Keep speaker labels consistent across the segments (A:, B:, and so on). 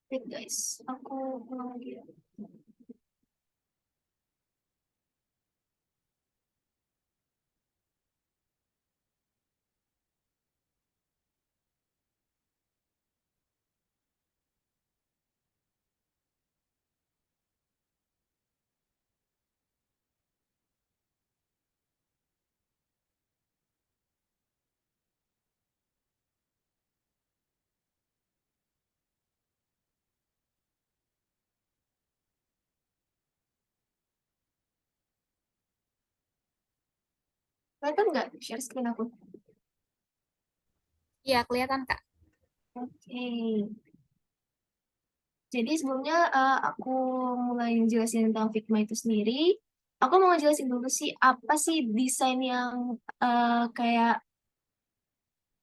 A: Wait guys, aku ulang lagi ya. Kelihatan nggak share screen aku?
B: Iya, kelihatan, Kak.
A: Oke. Jadi sebelumnya aku mulai jelasin tentang Figma itu sendiri. Aku mau ngejelasin dulu sih apa sih desain yang kayak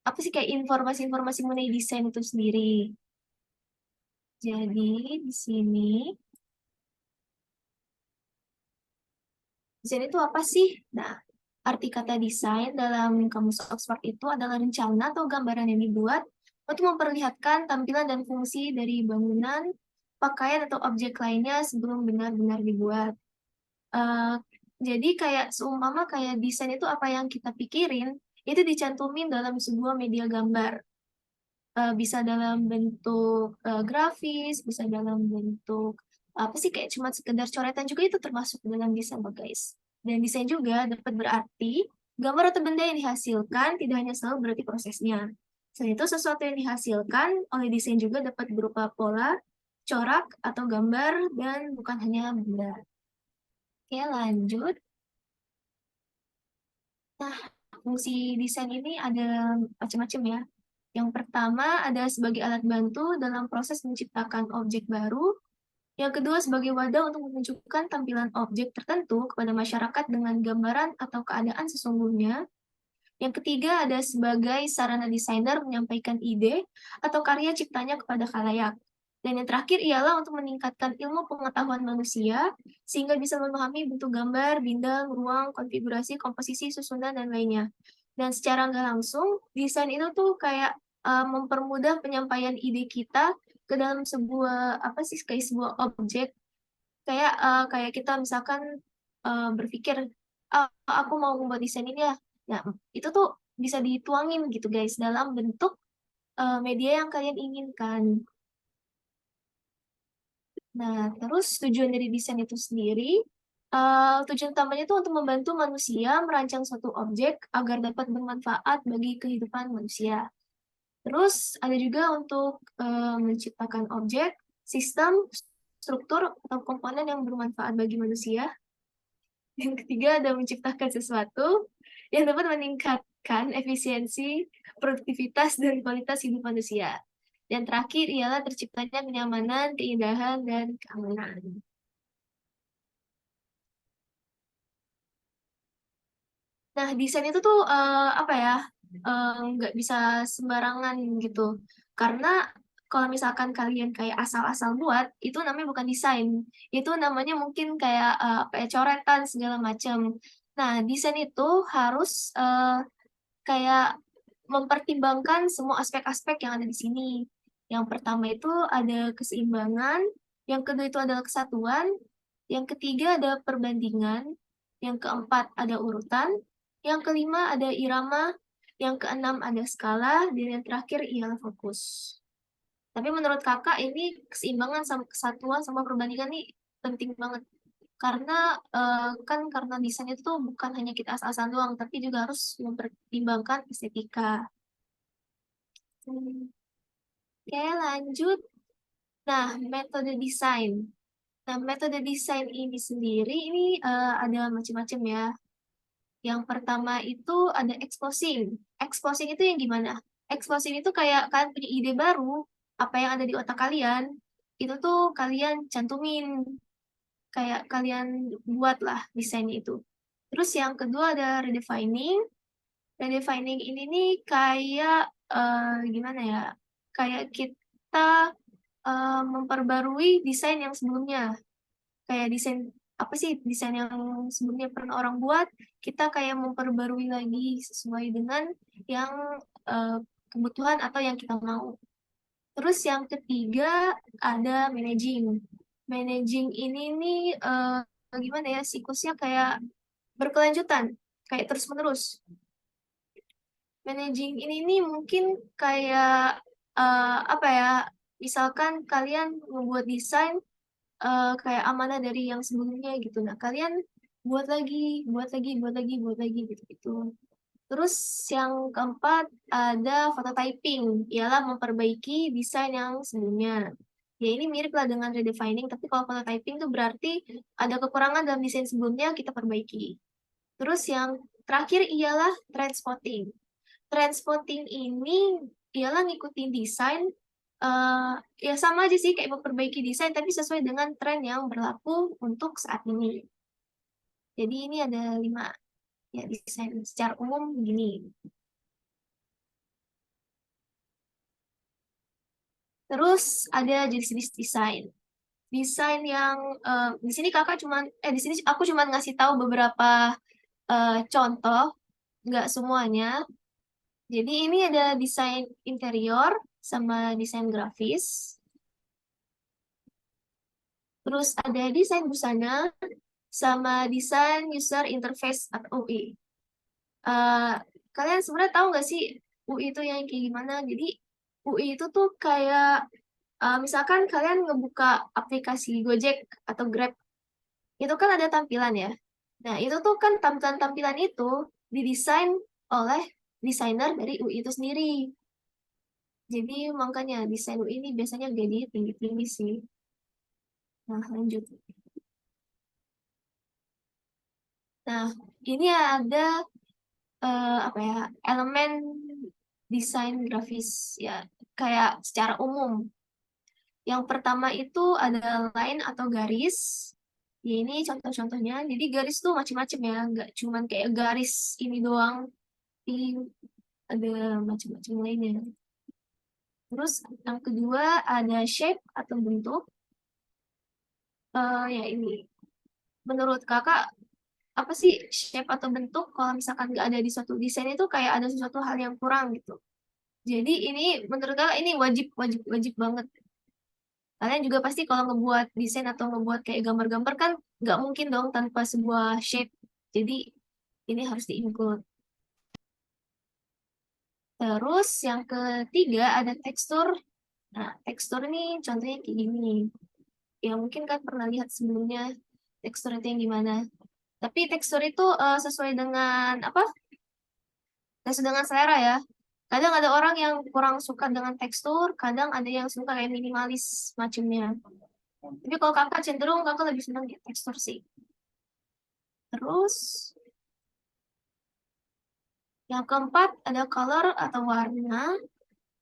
A: apa sih kayak informasi-informasi mengenai desain itu sendiri. Jadi di sini desain itu apa sih? Nah, arti kata desain dalam Kamus Oxford itu adalah rencana atau gambaran yang dibuat untuk memperlihatkan tampilan dan fungsi dari bangunan, pakaian, atau objek lainnya sebelum benar-benar dibuat. Eh, jadi kayak seumpama kayak desain itu apa yang kita pikirin, itu dicantumin dalam sebuah media gambar. Bisa dalam bentuk grafis, bisa dalam bentuk apa sih kayak cuma sekedar coretan juga itu termasuk dalam desain loh guys. Dan desain juga dapat berarti gambar atau benda yang dihasilkan tidak hanya selalu berarti prosesnya. Selain itu sesuatu yang dihasilkan oleh desain juga dapat berupa pola, corak, atau gambar dan bukan hanya benda. Oke, lanjut. Nah, fungsi desain ini ada macam-macam ya. Yang pertama ada sebagai alat bantu dalam proses menciptakan objek baru. Yang kedua sebagai wadah untuk menunjukkan tampilan objek tertentu kepada masyarakat dengan gambaran atau keadaan sesungguhnya. Yang ketiga ada sebagai sarana desainer menyampaikan ide atau karya ciptanya kepada khalayak. Dan yang terakhir ialah untuk meningkatkan ilmu pengetahuan manusia sehingga bisa memahami bentuk gambar, bidang, ruang, konfigurasi, komposisi, susunan, dan lainnya. Dan secara nggak langsung, desain itu tuh kayak mempermudah penyampaian ide kita ke dalam sebuah apa sih kayak sebuah objek kayak kita misalkan berpikir aku mau membuat desain ini ya. Nah, itu tuh bisa dituangin gitu guys dalam bentuk media yang kalian inginkan. Nah, terus tujuan dari desain itu sendiri, tujuan utamanya itu untuk membantu manusia merancang suatu objek agar dapat bermanfaat bagi kehidupan manusia. Terus ada juga untuk menciptakan objek, sistem, struktur, atau komponen yang bermanfaat bagi manusia. Yang ketiga ada menciptakan sesuatu yang dapat meningkatkan efisiensi, produktivitas, dan kualitas hidup manusia. Dan terakhir ialah terciptanya kenyamanan, keindahan, dan keamanan. Nah, desain itu tuh apa ya, nggak bisa sembarangan gitu. Karena kalau misalkan kalian kayak asal-asal buat, itu namanya bukan desain. Itu namanya mungkin kayak apa ya, coretan segala macam. Nah, desain itu harus kayak mempertimbangkan semua aspek-aspek yang ada di sini. Yang pertama itu ada keseimbangan, yang kedua itu adalah kesatuan, yang ketiga ada perbandingan, yang keempat ada urutan, yang kelima ada irama, yang keenam ada skala, dan yang terakhir ialah fokus. Tapi menurut kakak ini keseimbangan sama kesatuan sama perbandingan ini penting banget. Karena kan karena desain itu tuh bukan hanya kita asal-asalan doang, tapi juga harus mempertimbangkan estetika. Oke, lanjut. Nah, metode desain. Nah, metode desain ini sendiri ini ada macam-macam ya. Yang pertama itu ada exposing. Exposing itu yang gimana? Exposing itu kayak kalian punya ide baru, apa yang ada di otak kalian, itu tuh kalian cantumin, kayak kalian buatlah desainnya itu. Terus yang kedua ada redefining. Redefining ini nih kayak gimana ya? Kayak kita memperbarui desain yang sebelumnya. Kayak desain apa sih desain yang sebelumnya pernah orang buat, kita kayak memperbarui lagi sesuai dengan yang eh, kebutuhan atau yang kita mau. Terus yang ketiga ada managing. Managing ini nih gimana ya, siklusnya kayak berkelanjutan, kayak terus-menerus. Managing ini nih mungkin kayak apa ya, misalkan kalian membuat desain kayak amanah dari yang sebelumnya gitu. Nah, kalian buat lagi, buat lagi, buat lagi, buat lagi gitu-gitu. Terus yang keempat ada phototyping, ialah memperbaiki desain yang sebelumnya. Ya ini mirip lah dengan redefining, tapi kalau phototyping itu berarti ada kekurangan dalam desain sebelumnya kita perbaiki. Terus yang terakhir ialah trend spotting. Trend spotting ini ialah ngikutin desain, eh ya sama aja sih kayak memperbaiki desain, tapi sesuai dengan tren yang berlaku untuk saat ini. Jadi ini ada 5 ya desain secara umum begini. Terus ada jenis-jenis desain. Desain yang di sini kakak cuman di sini aku cuman ngasih tahu beberapa contoh, nggak semuanya. Jadi ini ada desain interior sama desain grafis. Terus ada desain busana sama desain user interface atau UI. Eh, Kalian sebenarnya tahu nggak sih UI itu yang kayak gimana? Jadi UI itu tuh kayak misalkan kalian ngebuka aplikasi Gojek atau Grab, itu kan ada tampilan ya. Nah, itu tuh kan tampilan-tampilan itu didesain oleh desainer dari UI itu sendiri. Jadi makanya desain UI ini biasanya gaji tinggi-tinggi sih. Nah, lanjut. Nah, ini ada apa ya, elemen desain grafis ya, kayak secara umum. Yang pertama itu ada line atau garis. Ya, ini contoh-contohnya. Jadi garis tuh macam-macam ya, nggak cuman kayak garis ini doang. Tapi ada macam-macam lainnya. Terus yang kedua ada shape atau bentuk. Ya ini, menurut kakak apa sih shape atau bentuk kalau misalkan nggak ada di suatu desain itu kayak ada sesuatu hal yang kurang gitu. Jadi ini menurut kakak ini wajib wajib wajib banget. Kalian juga pasti kalau ngebuat desain atau ngebuat kayak gambar-gambar kan nggak mungkin dong tanpa sebuah shape. Jadi ini harus di-include. Terus yang ketiga ada tekstur. Nah, tekstur ini contohnya kayak gini. Ya mungkin kan pernah lihat sebelumnya tekstur itu yang gimana. Tapi tekstur itu sesuai dengan apa? Sesuai dengan selera ya. Kadang ada orang yang kurang suka dengan tekstur, kadang ada yang suka kayak minimalis macamnya. Tapi kalau kakak cenderung kakak lebih senang kayak tekstur sih. Terus yang keempat ada color atau warna.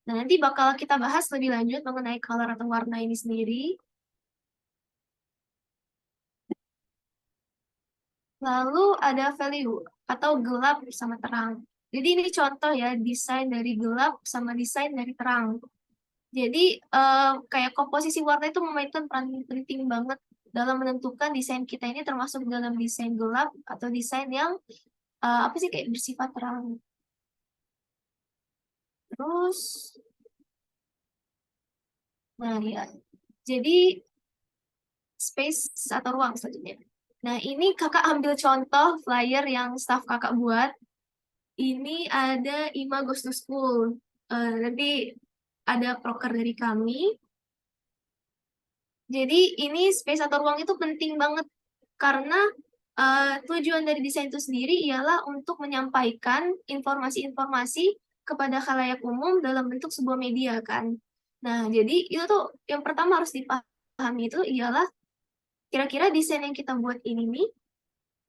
A: Nah, nanti bakal kita bahas lebih lanjut mengenai color atau warna ini sendiri. Lalu ada value atau gelap sama terang. Jadi ini contoh ya desain dari gelap sama desain dari terang. Jadi kayak komposisi warna itu memainkan peran penting banget dalam menentukan desain kita ini termasuk dalam desain gelap atau desain yang apa sih kayak bersifat terang. Terus, nah ya, jadi space atau ruang selanjutnya. Nah ini kakak ambil contoh flyer yang staff kakak buat. Ini ada Ima Goes to School. Nanti ada proker dari kami. Jadi ini space atau ruang itu penting banget karena tujuan dari desain itu sendiri ialah untuk menyampaikan informasi-informasi kepada khalayak umum dalam bentuk sebuah media kan. Nah, jadi itu tuh yang pertama harus dipahami itu ialah kira-kira desain yang kita buat ini nih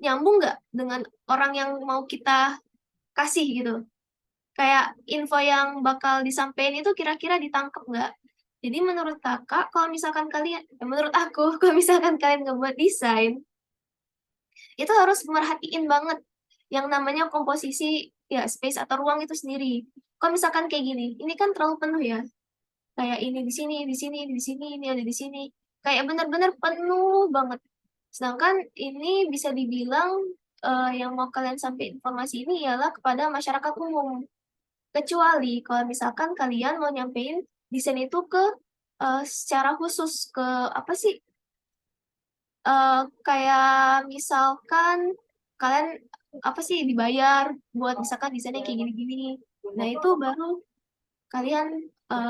A: nyambung nggak dengan orang yang mau kita kasih gitu. Kayak info yang bakal disampaikan itu kira-kira ditangkap nggak? Jadi menurut kakak, kalau misalkan kalian, menurut aku, kalau misalkan kalian ngebuat desain, itu harus merhatiin banget yang namanya komposisi ya space atau ruang itu sendiri. Kalau misalkan kayak gini, ini kan terlalu penuh ya. Kayak ini di sini, di sini, di sini, ini ada di sini. Kayak benar-benar penuh banget. Sedangkan ini bisa dibilang yang mau kalian sampai informasi ini ialah kepada masyarakat umum. Kecuali kalau misalkan kalian mau nyampein desain itu ke secara khusus ke apa sih? Kayak misalkan kalian apa sih dibayar buat misalkan desainnya kayak gini-gini. Nah, itu baru kalian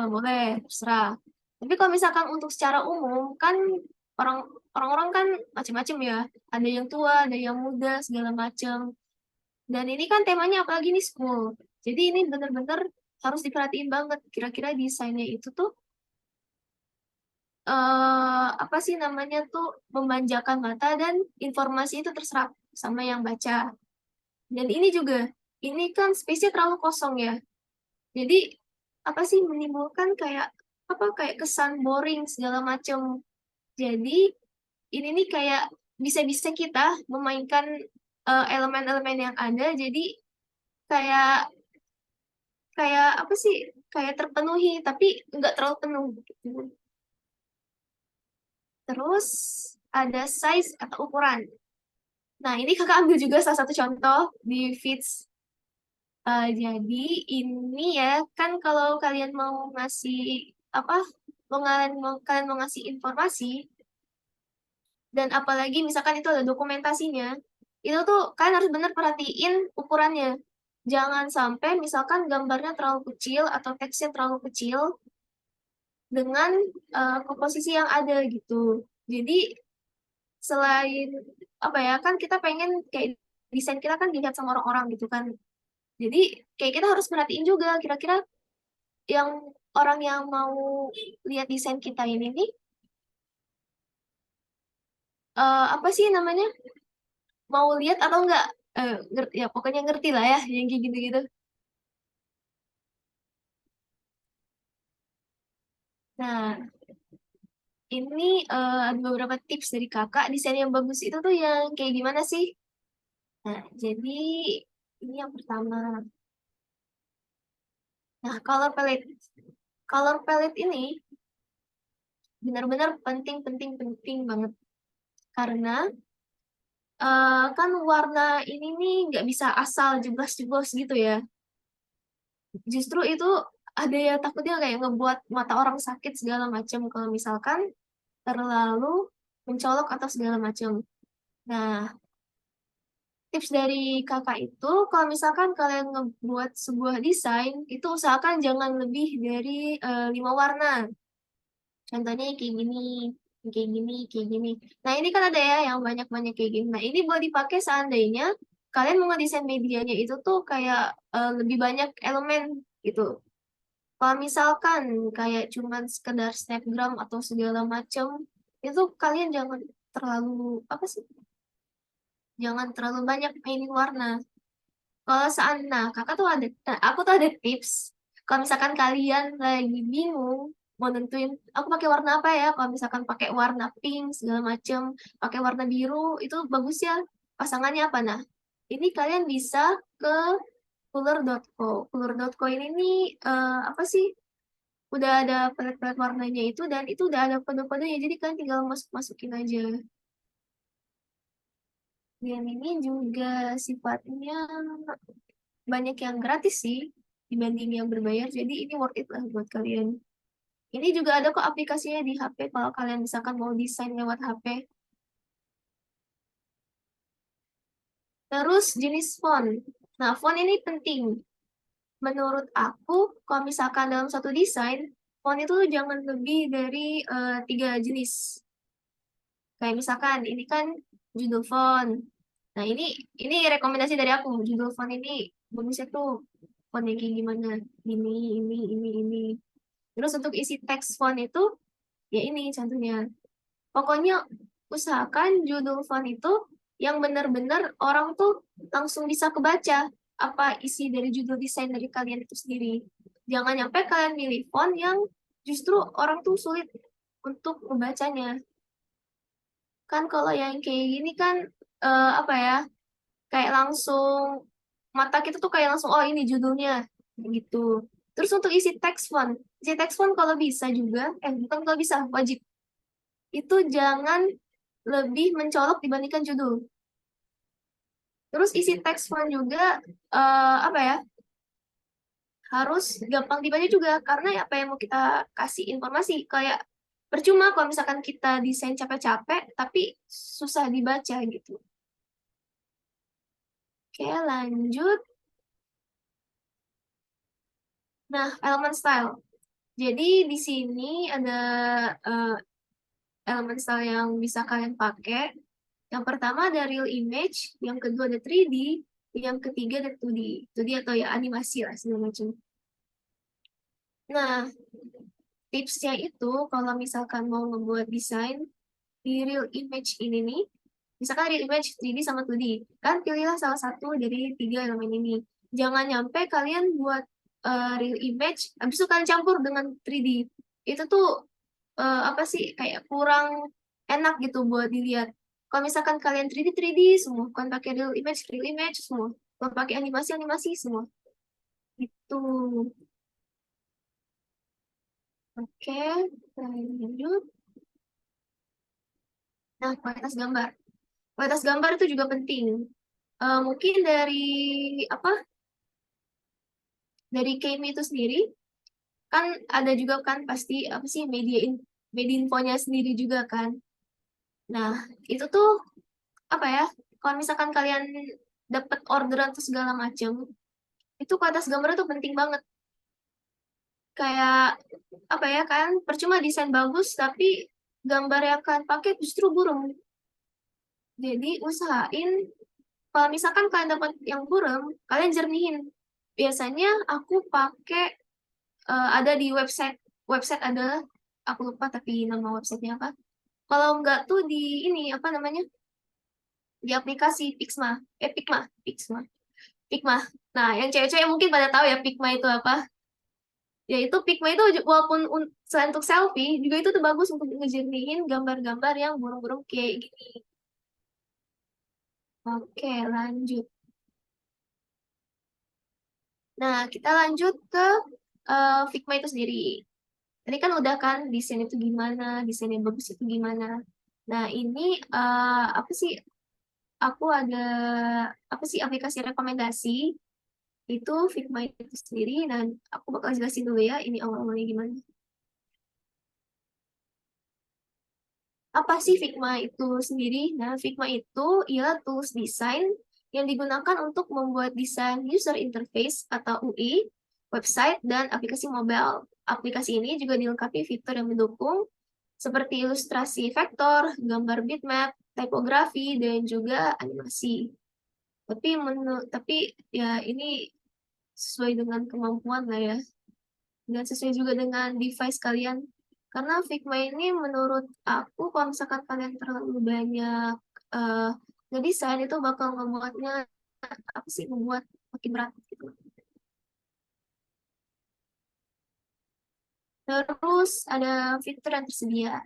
A: boleh terserah. Tapi kalau misalkan untuk secara umum kan orang orang-orang kan macam-macam ya. Ada yang tua, ada yang muda, segala macam. Dan ini kan temanya apalagi nih school. Jadi ini bener-bener harus diperhatiin banget. Kira-kira desainnya itu tuh apa sih namanya tuh memanjakan mata dan informasi itu terserap sama yang baca. Dan ini juga, ini kan space-nya terlalu kosong ya. Jadi apa sih menimbulkan kayak apa kayak kesan boring segala macam. Jadi ini nih kayak bisa-bisa kita memainkan elemen-elemen yang ada. Jadi kayak kayak apa sih kayak terpenuhi tapi nggak terlalu penuh gitu. Terus ada size atau ukuran. Nah, ini kakak ambil juga salah satu contoh di Fits. Jadi ini ya, kan kalau kalian mau ngasih apa, kalian mau ngasih informasi, dan apalagi misalkan itu ada dokumentasinya, itu tuh kalian harus benar perhatiin ukurannya. Jangan sampai misalkan gambarnya terlalu kecil atau teksnya terlalu kecil dengan komposisi yang ada gitu. Jadi selain apa ya, kan kita pengen kayak desain kita kan dilihat sama orang-orang gitu kan. Jadi kayak kita harus perhatiin juga kira-kira yang orang yang mau lihat desain kita ini nih apa sih namanya mau lihat atau enggak ngerti ya pokoknya ngerti lah ya yang kayak gitu-gitu. Nah ini ada beberapa tips dari kakak desain yang bagus itu tuh yang kayak gimana sih? Nah jadi ini yang pertama. Nah color palette ini benar-benar penting banget karena kan warna ini nih nggak bisa asal jeblos-jeblos gitu ya. Justru itu ada ya takutnya kayak ngebuat mata orang sakit segala macam kalau misalkan terlalu mencolok atau segala macam. Nah, tips dari kakak itu kalau misalkan kalian ngebuat sebuah desain itu usahakan jangan lebih dari 5 warna. Contohnya yang kayak gini, yang kayak gini, kayak gini. Nah, ini kan ada ya yang banyak-banyak kayak gini. Nah, ini boleh dipakai seandainya kalian mau ngedesain medianya itu tuh kayak lebih banyak elemen gitu. Kalau misalkan kayak cuman sekedar snapgram atau segala macam, itu kalian jangan terlalu apa sih? Jangan terlalu banyak mainin warna. Kalau nah kakak tuh ada, nah, aku tuh ada tips. Kalau misalkan kalian lagi bingung mau nentuin, aku pakai warna apa ya? Kalau misalkan pakai warna pink segala macam, pakai warna biru itu bagus ya. Pasangannya apa? Nah, ini kalian bisa ke Cooler.co. Cooler.co ini nih apa sih? Udah ada pelet-pelet warnanya itu dan itu udah ada kode-kodenya jadi kan tinggal masukin aja. Dan ini juga sifatnya banyak yang gratis sih dibanding yang berbayar jadi ini worth it lah buat kalian. Ini juga ada kok aplikasinya di HP kalau kalian misalkan mau desain lewat HP. Terus jenis font. Nah, font ini penting. Menurut aku, kalau misalkan dalam satu desain, font itu jangan lebih dari 3 jenis. Kayak misalkan ini kan judul font. Nah, ini rekomendasi dari aku. Judul font ini bagusnya tuh font yang kayak gimana? Ini, ini. Terus untuk isi teks font itu ya ini contohnya. Pokoknya usahakan judul font itu yang benar-benar orang tuh langsung bisa kebaca apa isi dari judul desain dari kalian itu sendiri. Jangan sampai kalian milih font yang justru orang tuh sulit untuk membacanya. Kan kalau yang kayak gini kan apa ya? Kayak langsung mata kita tuh kayak langsung oh ini judulnya gitu. Terus untuk isi teks font kalau bisa juga, bukan kalau bisa wajib itu jangan lebih mencolok dibandingkan judul. Terus isi teks font juga apa ya? harus gampang dibaca juga, karena apa yang mau kita kasih informasi, kayak percuma kalau misalkan kita desain capek-capek tapi susah dibaca gitu. Oke, lanjut. Nah, elemen style. Jadi di sini ada eh, elemen style yang bisa kalian pakai. Yang pertama ada real image, yang kedua ada 3D, yang ketiga ada 2D. 2D atau ya animasi lah segala macam. Nah, tipsnya itu kalau misalkan mau ngebuat desain di real image ini nih, misalkan real image 3D sama 2D, kan pilihlah salah satu dari tiga elemen ini. Jangan nyampe kalian buat real image, habis itu kalian campur dengan 3D. Itu tuh apa sih, kayak kurang enak gitu buat dilihat. Kalau misalkan kalian 3D 3D semua, bukan pakai real image semua, kalau pakai animasi animasi semua. Itu. Oke, lanjut. Nah, kualitas gambar. Kualitas gambar itu juga penting. Mungkin dari apa? Dari KMI itu sendiri kan ada juga kan pasti apa sih media infonya sendiri juga kan. Nah, itu tuh apa ya? Kalau misalkan kalian dapat orderan atau segala macam, itu kualitas gambar itu penting banget. Kayak apa ya? Kan percuma desain bagus tapi gambar yang kalian pakai justru burem. Jadi usahain kalau misalkan kalian dapat yang burem, kalian jernihin. Biasanya aku pakai ada di website website ada, aku lupa tapi nama websitenya apa. Kalau enggak tuh di ini apa namanya, di aplikasi Pixma, Pixma. Nah, yang cewek-cewek mungkin pada tahu ya Pixma itu apa. Ya itu Pixma itu walaupun selain untuk selfie juga itu tuh bagus untuk ngejernihin gambar-gambar yang burung-burung kayak gini. Oke, lanjut. Nah, kita lanjut ke Figma itu sendiri. Tadi kan udah kan desain itu gimana, desain yang bagus itu gimana. Nah, ini apa sih? Aku ada apa sih aplikasi rekomendasi itu Figma itu sendiri. Dan aku bakal jelasin dulu ya ini awal-awalnya gimana. Apa sih Figma itu sendiri? Nah, Figma itu ialah tools desain yang digunakan untuk membuat desain user interface atau UI, website, dan aplikasi mobile. Aplikasi ini juga dilengkapi fitur yang mendukung seperti ilustrasi vektor, gambar bitmap, tipografi, dan juga animasi. Tapi ya ini sesuai dengan kemampuan lah ya, dan sesuai juga dengan device kalian. Karena Figma ini menurut aku kalau misalkan kalian terlalu banyak uh, ngedesain itu bakal ngebuatnya apa sih, membuat makin berat gitu. Terus ada fitur yang tersedia.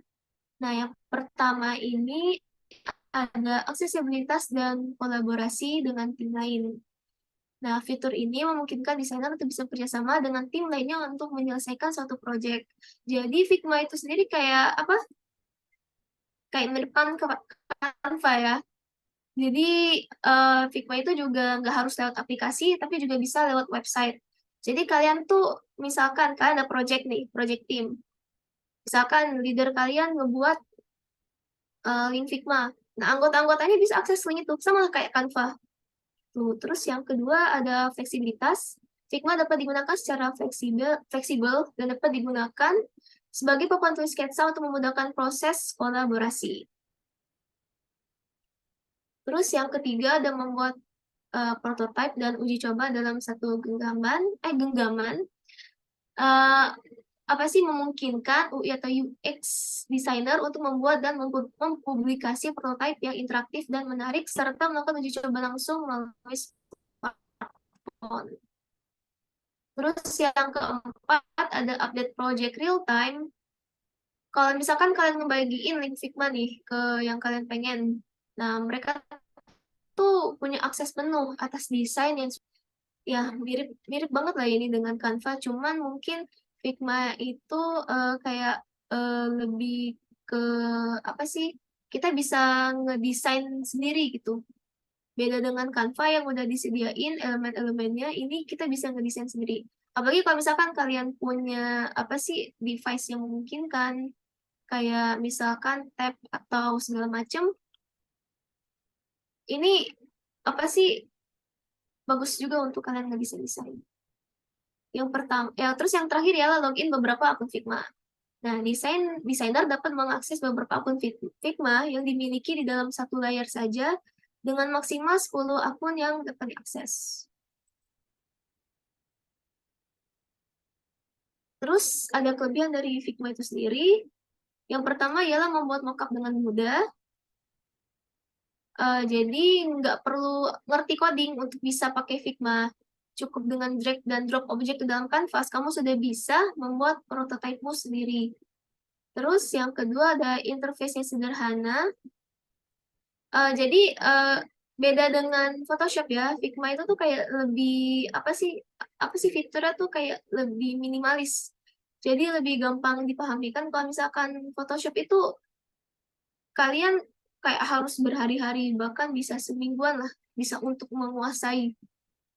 A: Nah, yang pertama ini ada aksesibilitas dan kolaborasi dengan tim lain. Nah, fitur ini memungkinkan desainer untuk bisa bekerjasama dengan tim lainnya untuk menyelesaikan suatu proyek. Jadi Figma itu sendiri kayak apa? Kayak mirip ke Canva ya. Jadi Figma itu juga nggak harus lewat aplikasi, tapi juga bisa lewat website. Jadi kalian tuh, misalkan kalian ada project nih, project team. Misalkan leader kalian ngebuat link Figma. Nah, anggota-anggotanya bisa akses link itu, sama kayak Canva. Tuh. Terus yang kedua ada fleksibilitas. Figma dapat digunakan secara fleksibel dan dapat digunakan sebagai papan tulis sketsa untuk memudahkan proses kolaborasi. Terus yang ketiga ada membuat prototipe dan uji coba dalam satu genggaman. Eh, apa sih, memungkinkan UI atau UX designer untuk membuat dan mempublikasi prototipe yang interaktif dan menarik serta melakukan uji coba langsung melalui smartphone. Terus yang keempat ada update project real time. Kalau misalkan kalian ngebagiin link Figma nih ke yang kalian pengen, nah mereka tuh punya akses penuh atas desain yang ya mirip mirip banget lah ini dengan Canva. Cuman mungkin Figma itu kayak lebih ke apa sih? Kita bisa ngedesain sendiri gitu. Beda dengan Canva yang udah disediain elemen-elemennya, ini kita bisa ngedesain sendiri. Apalagi kalau misalkan kalian punya apa sih device yang memungkinkan, kayak misalkan tab atau segala macam, ini apa sih bagus juga untuk kalian nggak bisa desain. Yang pertama, ya terus yang terakhir ialah login beberapa akun Figma. Nah, desainer dapat mengakses beberapa akun Figma yang dimiliki di dalam satu layar saja dengan maksimal 10 akun yang dapat diakses. Terus ada kelebihan dari Figma itu sendiri. Yang pertama ialah membuat mockup dengan mudah. Jadi nggak perlu ngerti coding untuk bisa pakai Figma. Cukup dengan drag dan drop objek ke dalam kanvas, kamu sudah bisa membuat prototipe sendiri. Terus yang kedua ada interface-nya sederhana. Jadi beda dengan Photoshop ya, Figma itu tuh kayak lebih apa sih fiturnya tuh kayak lebih minimalis. Jadi lebih gampang dipahami kan kalau misalkan Photoshop itu kalian kayak harus berhari-hari bahkan bisa semingguan lah bisa untuk menguasai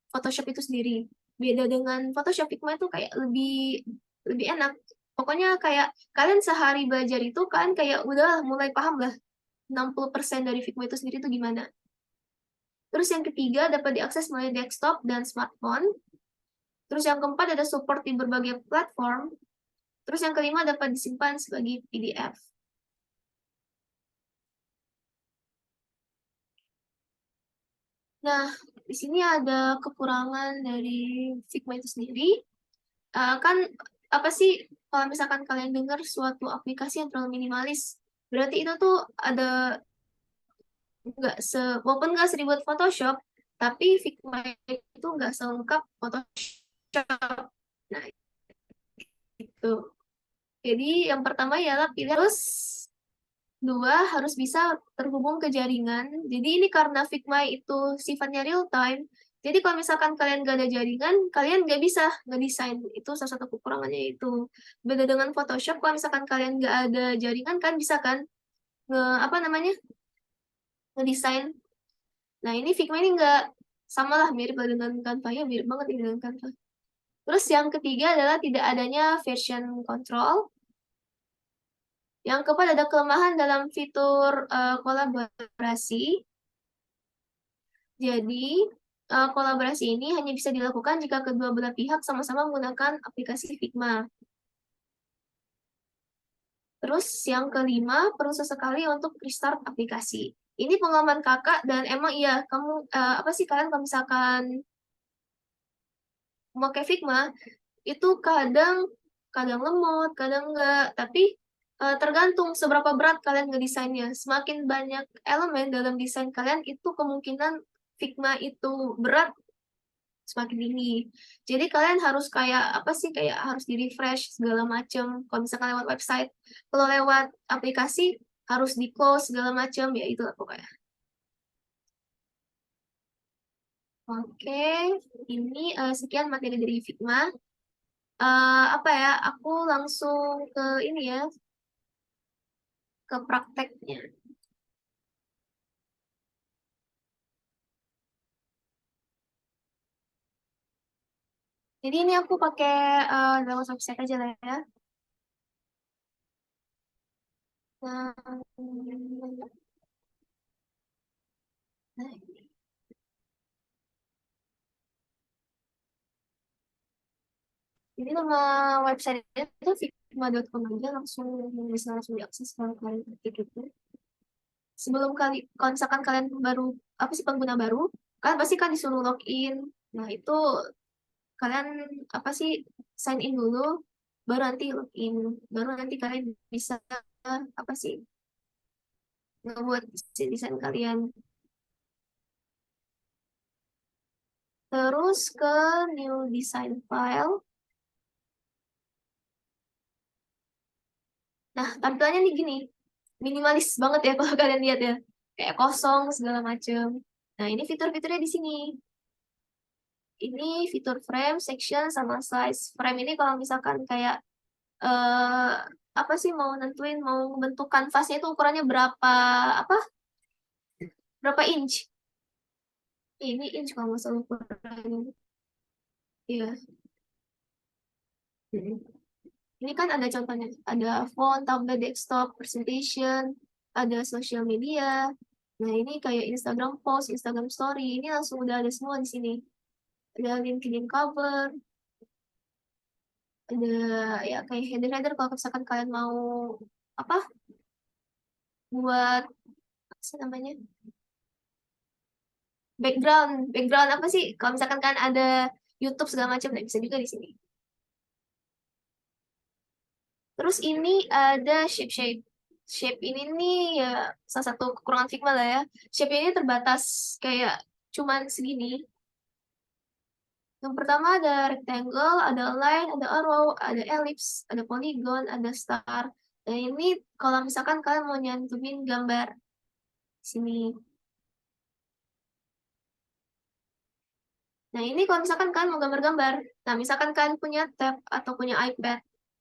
A: Photoshop itu sendiri. Beda dengan Photoshop, Figma itu kayak lebih lebih enak. Pokoknya kayak kalian sehari belajar itu kan kayak udah mulai paham lah 60% dari Figma itu sendiri itu gimana. Terus yang ketiga dapat diakses melalui desktop dan smartphone. Terus yang keempat ada support di berbagai platform. Terus yang kelima dapat disimpan sebagai PDF. Nah, di sini ada kekurangan dari Figma itu sendiri. Kan apa sih kalau misalkan kalian dengar suatu aplikasi yang terlalu minimalis, berarti itu tuh ada walaupun nggak seribet Photoshop, tapi Figma itu nggak selengkap Photoshop. Nah, itu. Jadi yang pertama ialah pilih terus dua harus bisa terhubung ke jaringan. Jadi ini karena Figma itu sifatnya real time. Jadi kalau misalkan kalian gak ada jaringan, kalian gak bisa ngedesain. Itu salah satu kekurangannya itu. Beda dengan Photoshop, kalau misalkan kalian gak ada jaringan kan bisa kan apa namanya ngedesain. Nah ini Figma ini nggak sama lah mirip lah dengan Canva ya mirip banget ini dengan Canva. Terus yang ketiga adalah tidak adanya version control. Yang keempat ada kelemahan dalam fitur kolaborasi. Jadi, kolaborasi ini hanya bisa dilakukan jika kedua belah pihak sama-sama menggunakan aplikasi Figma. Terus yang kelima, perlu sesekali untuk restart aplikasi. Ini pengalaman kakak dan emang iya, kamu apa sih kalian kalau misalkan memakai Figma, itu kadang kadang lemot, kadang enggak. Tapi tergantung seberapa berat kalian ngedesainnya. Semakin banyak elemen dalam desain kalian, itu kemungkinan Figma itu berat semakin tinggi. Jadi kalian harus kayak apa sih kayak harus di refresh segala macam. Kalau misalkan lewat website, kalau lewat aplikasi harus di close segala macam ya itulah pokoknya. Oke, ini sekian materi dari Figma. Apa ya? Aku langsung ke ini ya, ke prakteknya. Jadi ini aku pakai dalam website aja lah ya. Nah, nah, jadi nama website itu figma.com aja langsung bisa langsung diakses kalau kalian ketik itu. Sebelum kalau misalkan kalian baru apa sih pengguna baru, kalian pasti kan disuruh login. Nah itu kalian apa sih sign in dulu, baru nanti login, baru nanti kalian bisa apa sih ngebuat desain kalian. Terus ke new design file. Nah tampilannya nih gini, minimalis banget ya kalau kalian lihat ya, kayak kosong segala macem. Nah ini fitur-fiturnya di sini. Ini fitur frame, section, sama size. Frame ini kalau misalkan kayak eh apa sih mau nentuin mau bentuk kanvasnya itu ukurannya berapa apa berapa inch? Ini inch kalau nggak salah ukurannya. Iya. Mm-mm. Ini kan ada contohnya, ada phone, tablet, desktop, presentation, ada social media. Nah, ini kayak Instagram post, Instagram story, ini langsung udah ada semua di sini. Ada LinkedIn cover, ada ya kayak header-header kalau misalkan kalian mau apa buat apa sih namanya background background apa sih kalau misalkan kan ada YouTube segala macam, nah bisa juga di sini. Terus ini ada shape shape ini nih ya salah satu kekurangan Figma lah ya. Shape ini terbatas kayak cuman segini. Yang pertama ada rectangle, ada line, ada arrow, ada ellipse, ada polygon, ada star. Dan ini kalau misalkan kalian mau nyantumin gambar di sini. Nah, ini kalau misalkan kalian mau gambar-gambar. Nah, misalkan kalian punya tab atau punya iPad,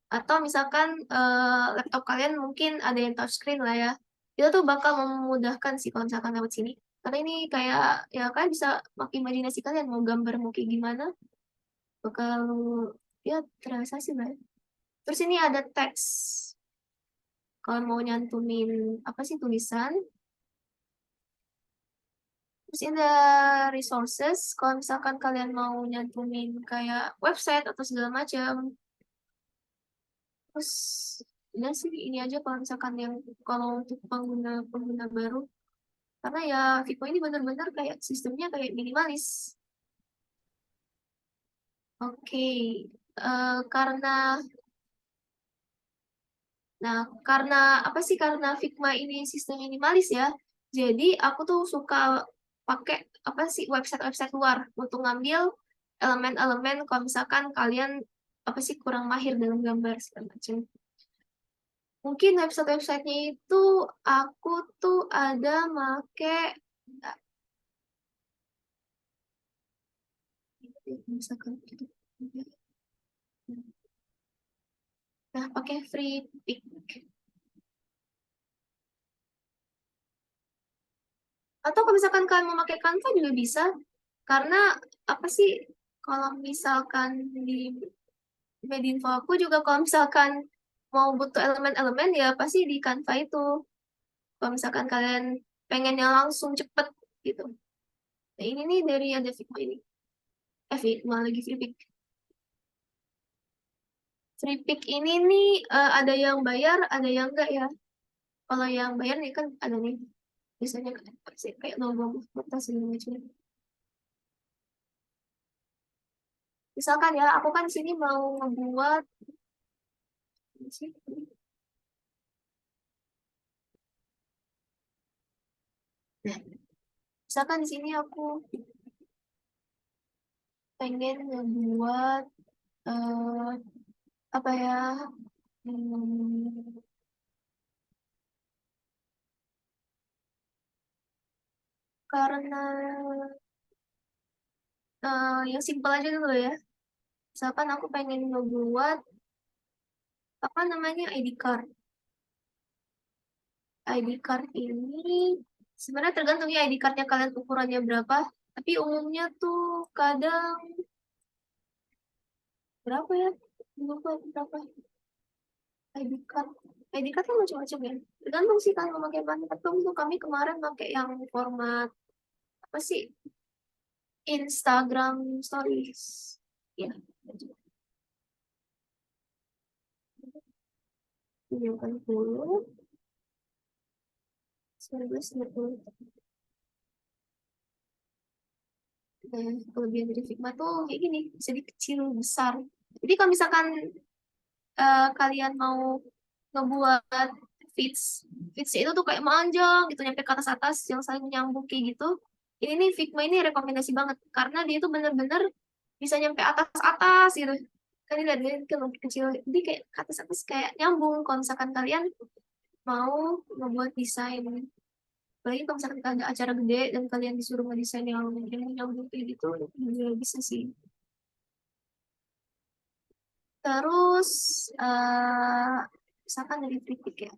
A: atau misalkan laptop kalian mungkin ada yang touchscreen lah ya. Itu tuh bakal memudahkan sih kalau misalkan lewat sini. Karena ini kayak, ya kalian bisa pakai imajinasi kalian mau gambar mau kayak gimana. Bakal, ya terrealisasi lah ya. Terus ini ada teks. Kalau mau nyantumin, apa sih, tulisan. Terus ini ada resources. Kalau misalkan kalian mau nyantumin kayak website atau segala macam. Terus udah sih ini aja kalau misalkan yang kalau untuk pengguna baru karena ya Vivo ini benar-benar kayak sistemnya kayak minimalis. Oke. Karena karena apa sih karena Figma ini sistem minimalis ya. Jadi aku tuh suka pakai apa sih website-website luar untuk ngambil elemen-elemen kalau misalkan kalian apa sih kurang mahir dalam gambar segala macam. Mungkin website-websitenya itu aku tuh ada make misalkan gitu. Nah, pakai free pick. Atau kalau misalkan kalian mau pakai Canva juga bisa. Karena apa sih kalau misalkan di Medinfo aku juga kalau misalkan mau butuh elemen-elemen ya pasti di Canva itu. Kalau misalkan kalian pengennya langsung cepet gitu. Nah, ini nih dari ada Figma ini. Figma lagi free pick. Free pick ini nih ada yang bayar, ada yang enggak ya. Kalau yang bayar nih kan ada nih. Biasanya kayak logo kertas segala macam. Misalkan ya, aku kan sini mau membuat nah, misalkan di sini aku pengen membuat eh, apa ya? hmm, karena yang simpel aja dulu ya. Misalkan aku pengen membuat apa namanya ID card. ID card ini sebenarnya tergantung ya ID cardnya kalian ukurannya berapa. Tapi umumnya tuh kadang berapa ya? Lupa berapa ID card. ID card kan macam-macam ya. Tergantung sih kalian mau pakai mana. Tapi untuk kami kemarin pakai yang format apa sih? Instagram Stories. Ya, tujuh puluh 1920. Nah, kelebihan dari Figma tuh kayak gini, bisa dikecil besar. Jadi kalau misalkan kalian mau ngebuat feeds, feeds itu tuh kayak manjang gitu nyampe ke atas-atas yang saling menyambung kayak gitu. Ini nih Figma ini rekomendasi banget karena dia tuh bener-bener bisa nyampe atas-atas gitu. Kan ini lihat dia kan lebih kecil, jadi kayak ke atas-atas kayak nyambung. Kalau misalkan kalian mau ngebuat desain, apalagi kalau misalkan ada acara gede dan kalian disuruh ngedesain yang nyambung kayak gitu, juga bisa sih. Terus misalkan dari kritik ya.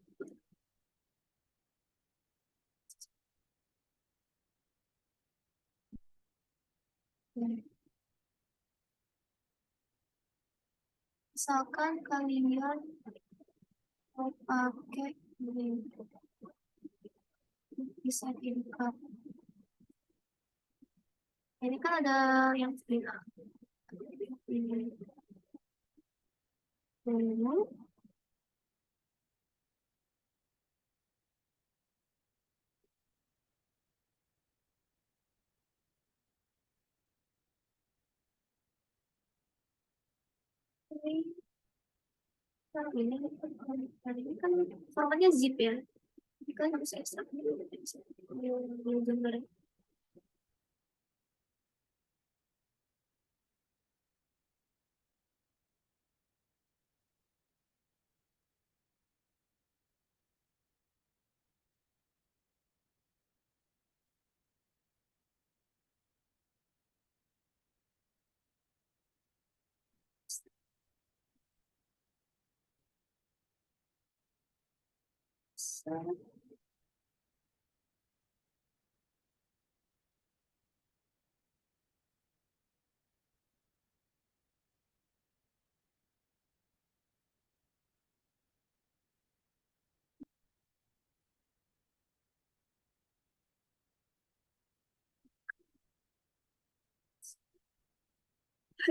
A: Misalkan kalian mau pakai desain income. Ini kan ada yang free. Ini kan formatnya zip ya. Jadi kalian harus ekstrak dulu yang gambar.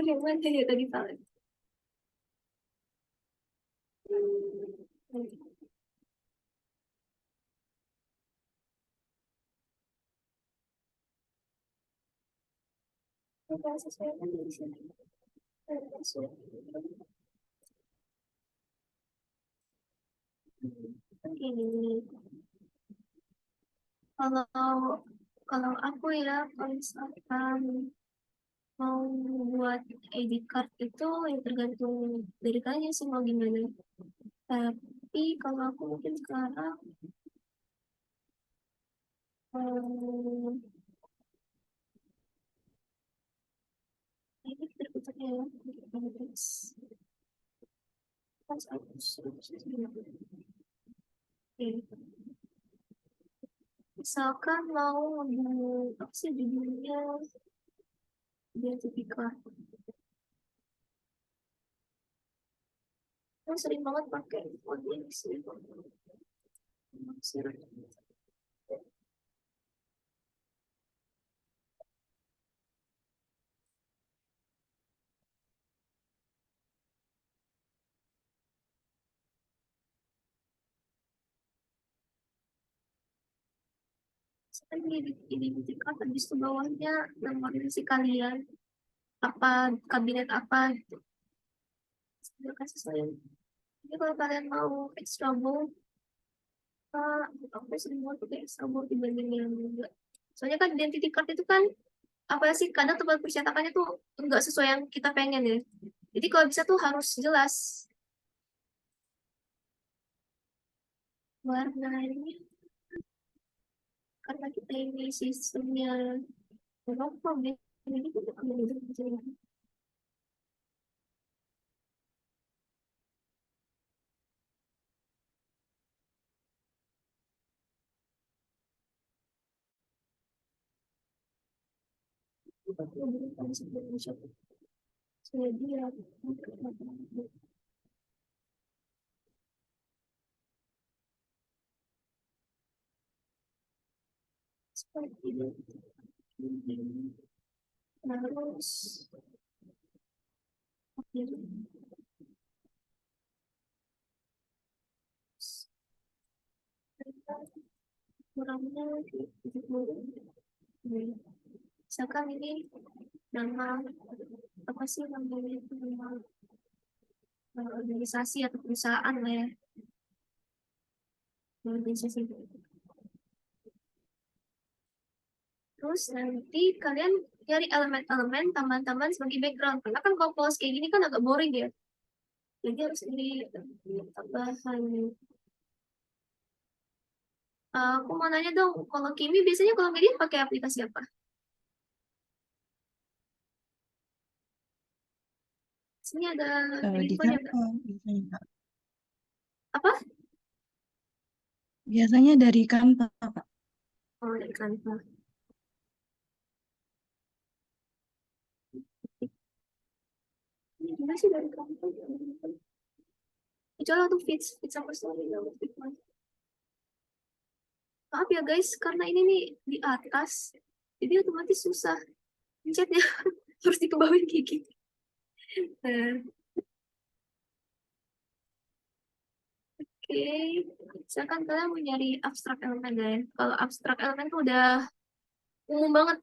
A: Yang mana ya tadi Pak? Sesuai di sini. Ini kalau kalau aku ya, kalau misalkan mau buat ID card itu yang tergantung dari kalian sih mau gimana. Tapi kalau aku mungkin sekarang um, ini terputarnya ya. Oke. Misalkan mau apa sih judulnya sertifikat. Aku sering banget pakai audiens itu. Ini sertifikat habis itu bawahnya nama organisasi kalian apa kabinet apa gitu. Saya kasih saya. Jadi kalau kalian mau extra bold, aku sering banget pakai extra bold dibanding yang enggak. Soalnya kan identity card itu kan apa sih kadang tempat percetakannya tuh enggak sesuai yang kita pengen ya. Jadi kalau bisa tuh harus jelas warnanya karena kita ini sistemnya Eropa jadi kita ambil itu aja. Kita perlu berikan sebelum saya dia seperti itu. Terus kurangnya 70. Misalkan ini nama apa sih namanya itu nama organisasi atau perusahaan lah ya organisasi. Terus nanti kalian cari elemen-elemen tambahan-tambahan sebagai background karena kan kalau post kayak gini kan agak boring ya jadi harus ini tambahan. Aku mau nanya dong kalau Kimi biasanya kalau media pakai aplikasi apa? Sini ada
B: Di
A: infonya nggak?
B: Canva biasanya, Kak.
A: Apa?
B: Biasanya dari Canva, Kak.
A: Oh, dari Canva. Ini Gimana sih dari kamu? Kecuali untuk feed sama story nggak mau feed mas. Maaf ya guys, karena ini nih di atas, jadi otomatis susah pencetnya harus dikebawain kayak gitu. Nah, oke, misalkan kalian mau nyari abstrak elemen ya. Kalau abstrak elemen tuh udah umum banget.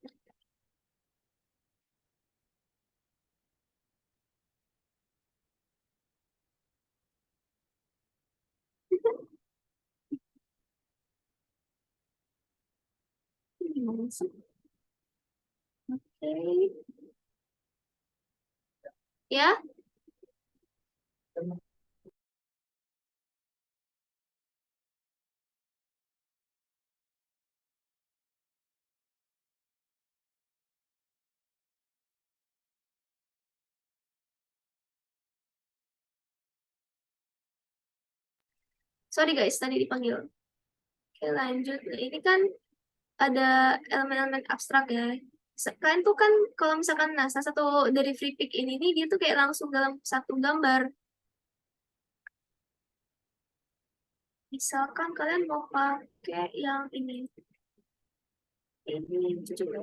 A: Gimana sih? Oke, ya. Sorry guys, tadi dipanggil. Oke, lanjut. Nah, ini kan ada elemen-elemen abstrak ya. Kalian tuh kan kalau misalkan nah salah satu dari free pick ini nih dia tuh kayak langsung dalam satu gambar. Misalkan kalian mau pakai yang ini coba.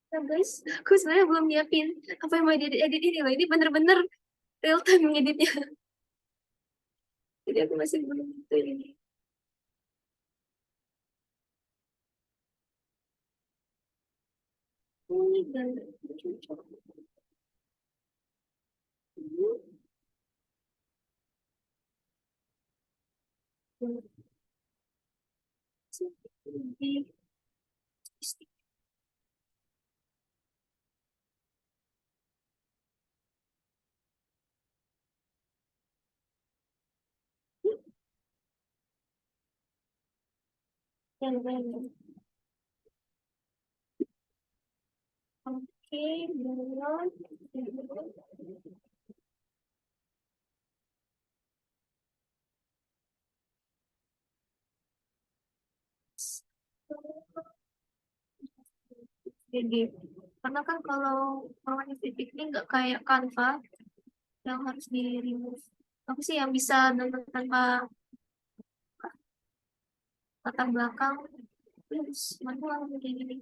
A: Nah guys, aku sebenarnya belum nyiapin apa yang mau edit ini loh. Ini bener-bener real time ngeditnya. Jadi aku masih belum gitu ini. Ini dan cocok. Ini yang random. Oke, belum. Jadi, karena kan kalau formasi titik ini nggak kayak Canva yang harus di remove. Aku sih yang bisa nonton tanpa latar belakang, terus manual kayak gini.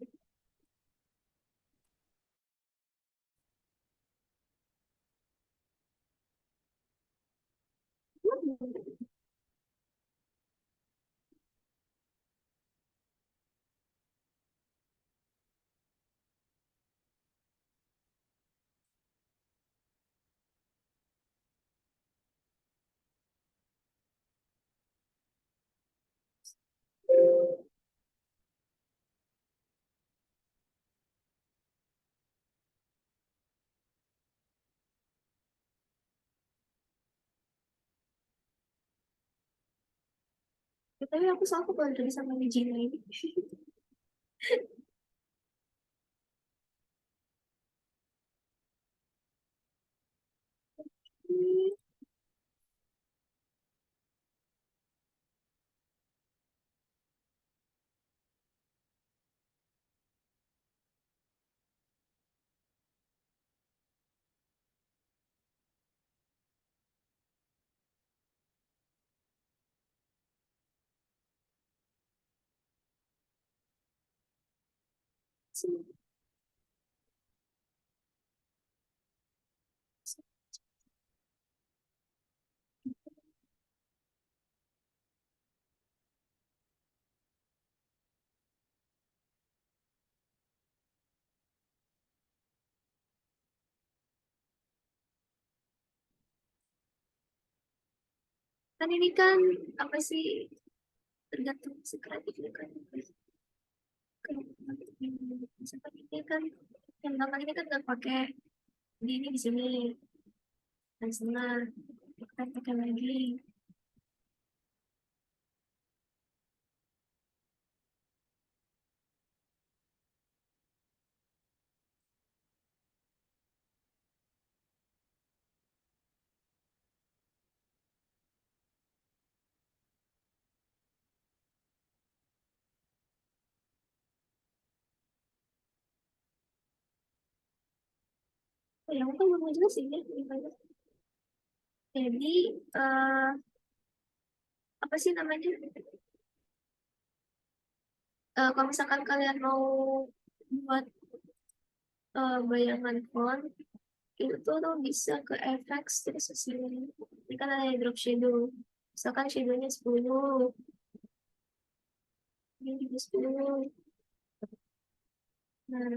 A: Ya, tapi aku selalu belajar sama Gina ini. Kan ini kan apa sih, tergantung si kreatifnya kan. Misalkan ini kan yang belakang ini kan nggak pakai di sini dan setengah kita pakai lagi. Oh, yang kan belum jelasin ya gimana. Jadi eh, apa sih namanya? Kalau misalkan kalian mau buat bayangan font itu tuh bisa ke effects terus ke sini. Ini kan ada drop shadow. Misalkan shadownya 10, ini juga 10. Nah,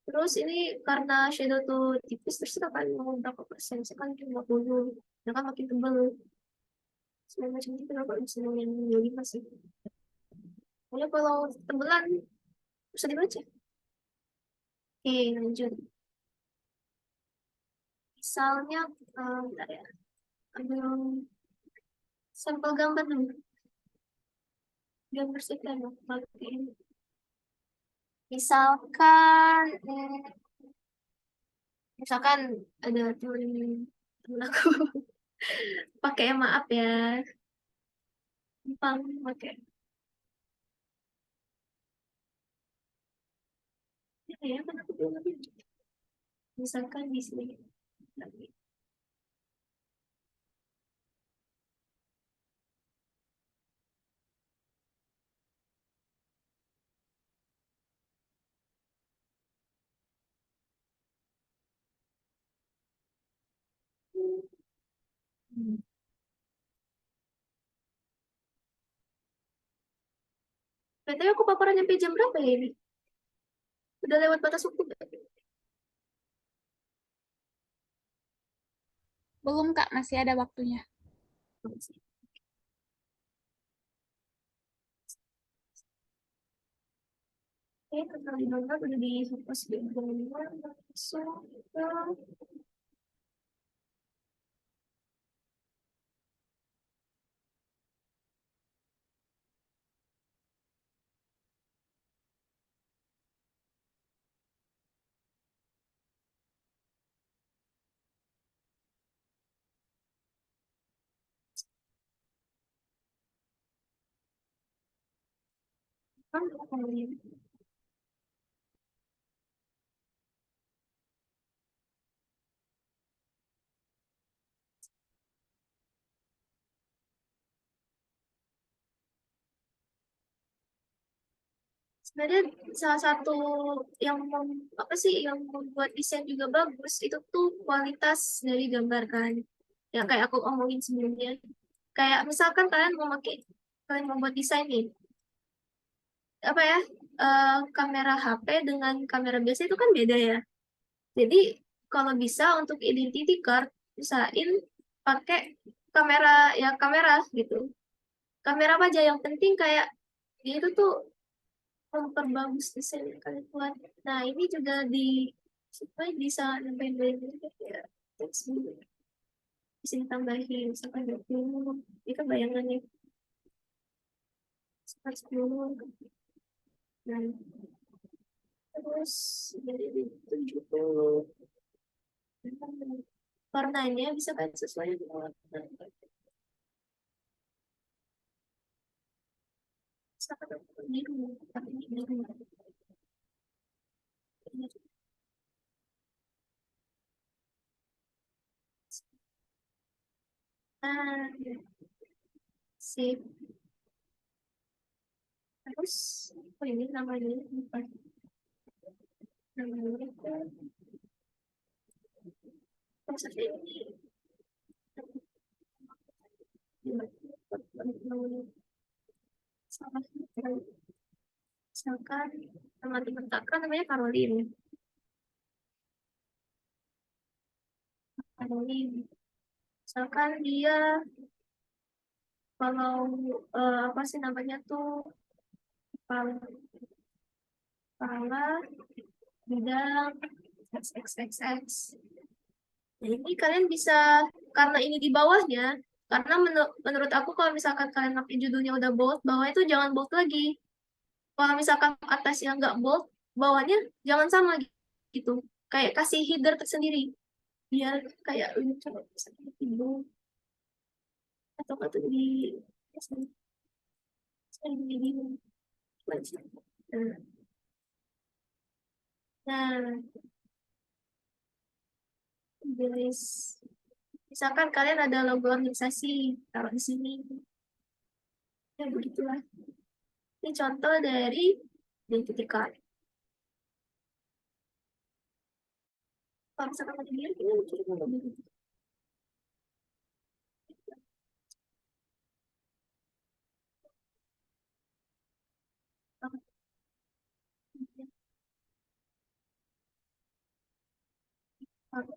A: terus ini karena shadow tuh tipis, terus kita kan mau berapa persen? Misalkan cuma 50, ya kan makin tebal. Segala macam itu kenapa bisa yang 25 sih? Pokoknya kalau tebelan bisa dibaca. Oke, lanjut. Misalnya, bentar ya, ambil sampel gambar dulu. Gambar sih kan, pakai ini. Misalkan, misalkan ada temen aku pakai maaf ya, Jepang pakai ya kan aku belum ngerti. Misalkan di sini lagi. Hmm. Berarti aku paparan nyampe jam berapa ya ini? Udah lewat batas waktu nggak?
C: Belum, Kak, masih ada waktunya.
A: Oke, karena di download udah di hapus di download langsung ke kan kalian. Sebenarnya salah satu yang apa sih yang membuat desain juga bagus itu tuh kualitas dari gambar kan. Yang kayak aku omongin sebelumnya. Kayak misalkan kalian mau buat desain nih, apa ya? Kamera HP dengan kamera biasa itu kan beda ya. Jadi kalau bisa untuk identity card usahain pakai kamera ya kamera gitu. Kamera apa aja yang penting kayak dia itu tuh memperbagus desain yang kalian buat. Nah ini juga supaya bisa nambahin bayangin ya teks dulu. Bisa ditambahin misalkan 20, itu kan bayangannya misalkan 10. Nah terus jadi 70. Warnanya bisa kan sesuai dengan warna. Misalkan biru, tapi ini biru. Nah, sip. Terus, oh ini namanya lupa. Namanya itu, proses ini. Salah satu. Misalkan teman-teman kakak namanya Caroline. Caroline. Misalkan dia kalau apa sih namanya tuh kepala kepala bidang XXXX. Jadi ini kalian bisa, karena ini di bawahnya, karena menurut aku kalau misalkan kalian pakai judulnya udah bold, bawahnya tuh jangan bold lagi. Kalau misalkan atasnya nggak bold, bawahnya jangan sama gitu. Kayak kasih header tersendiri. Biar kayak ini coba misalnya di bold atau nggak tuh di di nah, guys, misalkan kalian ada logo organisasi, taruh di sini. Ya begitulah. Ini contoh dari identity card. Kalau misalkan ada diri, ini lucu juga. Oke,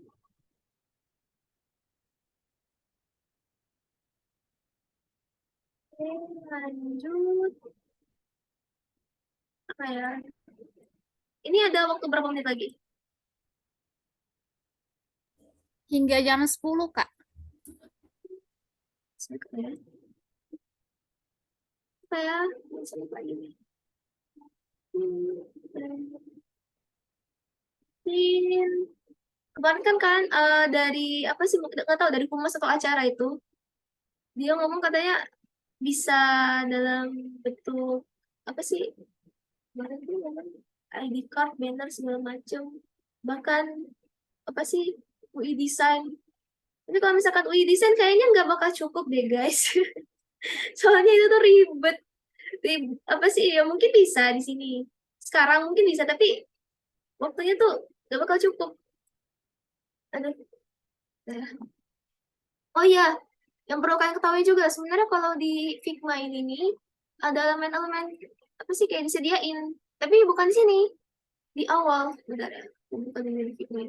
A: lanjut. Apa ya? Ini ada waktu berapa menit lagi?
C: Hingga jam 10, Kak.
A: Apa ya? Apa ya? Sampai lagi nih. Hmm, kemarin kan kalian dari apa sih nggak tahu dari humas atau acara itu dia ngomong katanya bisa dalam bentuk apa sih kemarin tuh ngomong ID card, banner segala macam, bahkan apa sih UI design. Tapi kalau misalkan UI design kayaknya nggak bakal cukup deh guys. Soalnya itu tuh ribet. Apa sih ya mungkin bisa di sini. Sekarang mungkin bisa tapi waktunya tuh nggak bakal cukup. Aduh. Nah. Oh iya, yang perlu kalian ketahui juga sebenarnya kalau di Figma ini nih ada elemen-elemen apa sih kayak disediain. Tapi bukan di sini, di awal. Bentar ya, bukan di Figma.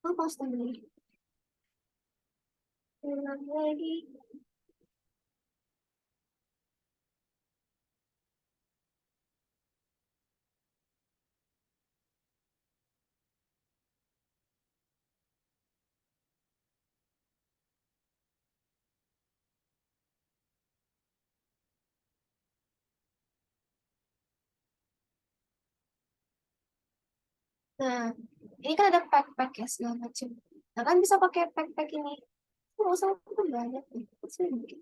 A: Oh, pause dulu. Ulang lagi. Nah, ini kan ada pack-pack ya segala macam. Nah, kan bisa pakai pack-pack ini. Nggak usah itu banyak nih. Kecil dikit.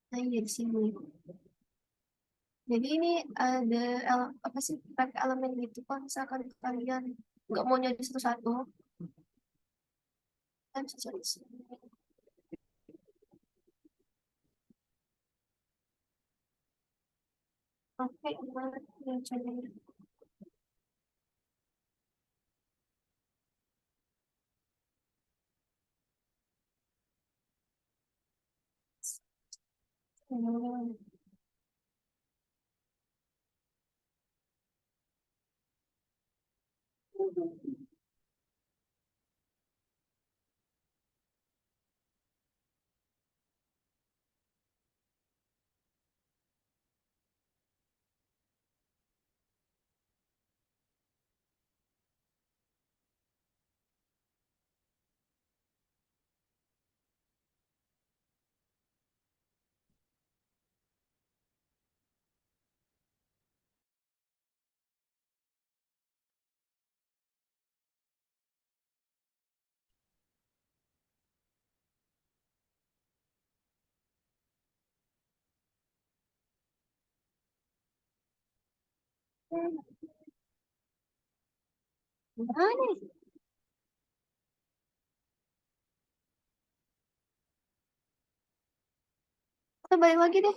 A: Nah, ini di sini. Jadi ini ada apa sih pack elemen gitu. Kalau misalkan kalian nggak mau nyari satu-satu, kalian bisa cari di sini. Oke, gimana ya caranya? Hmm. Gimana nih? Kita balik lagi deh.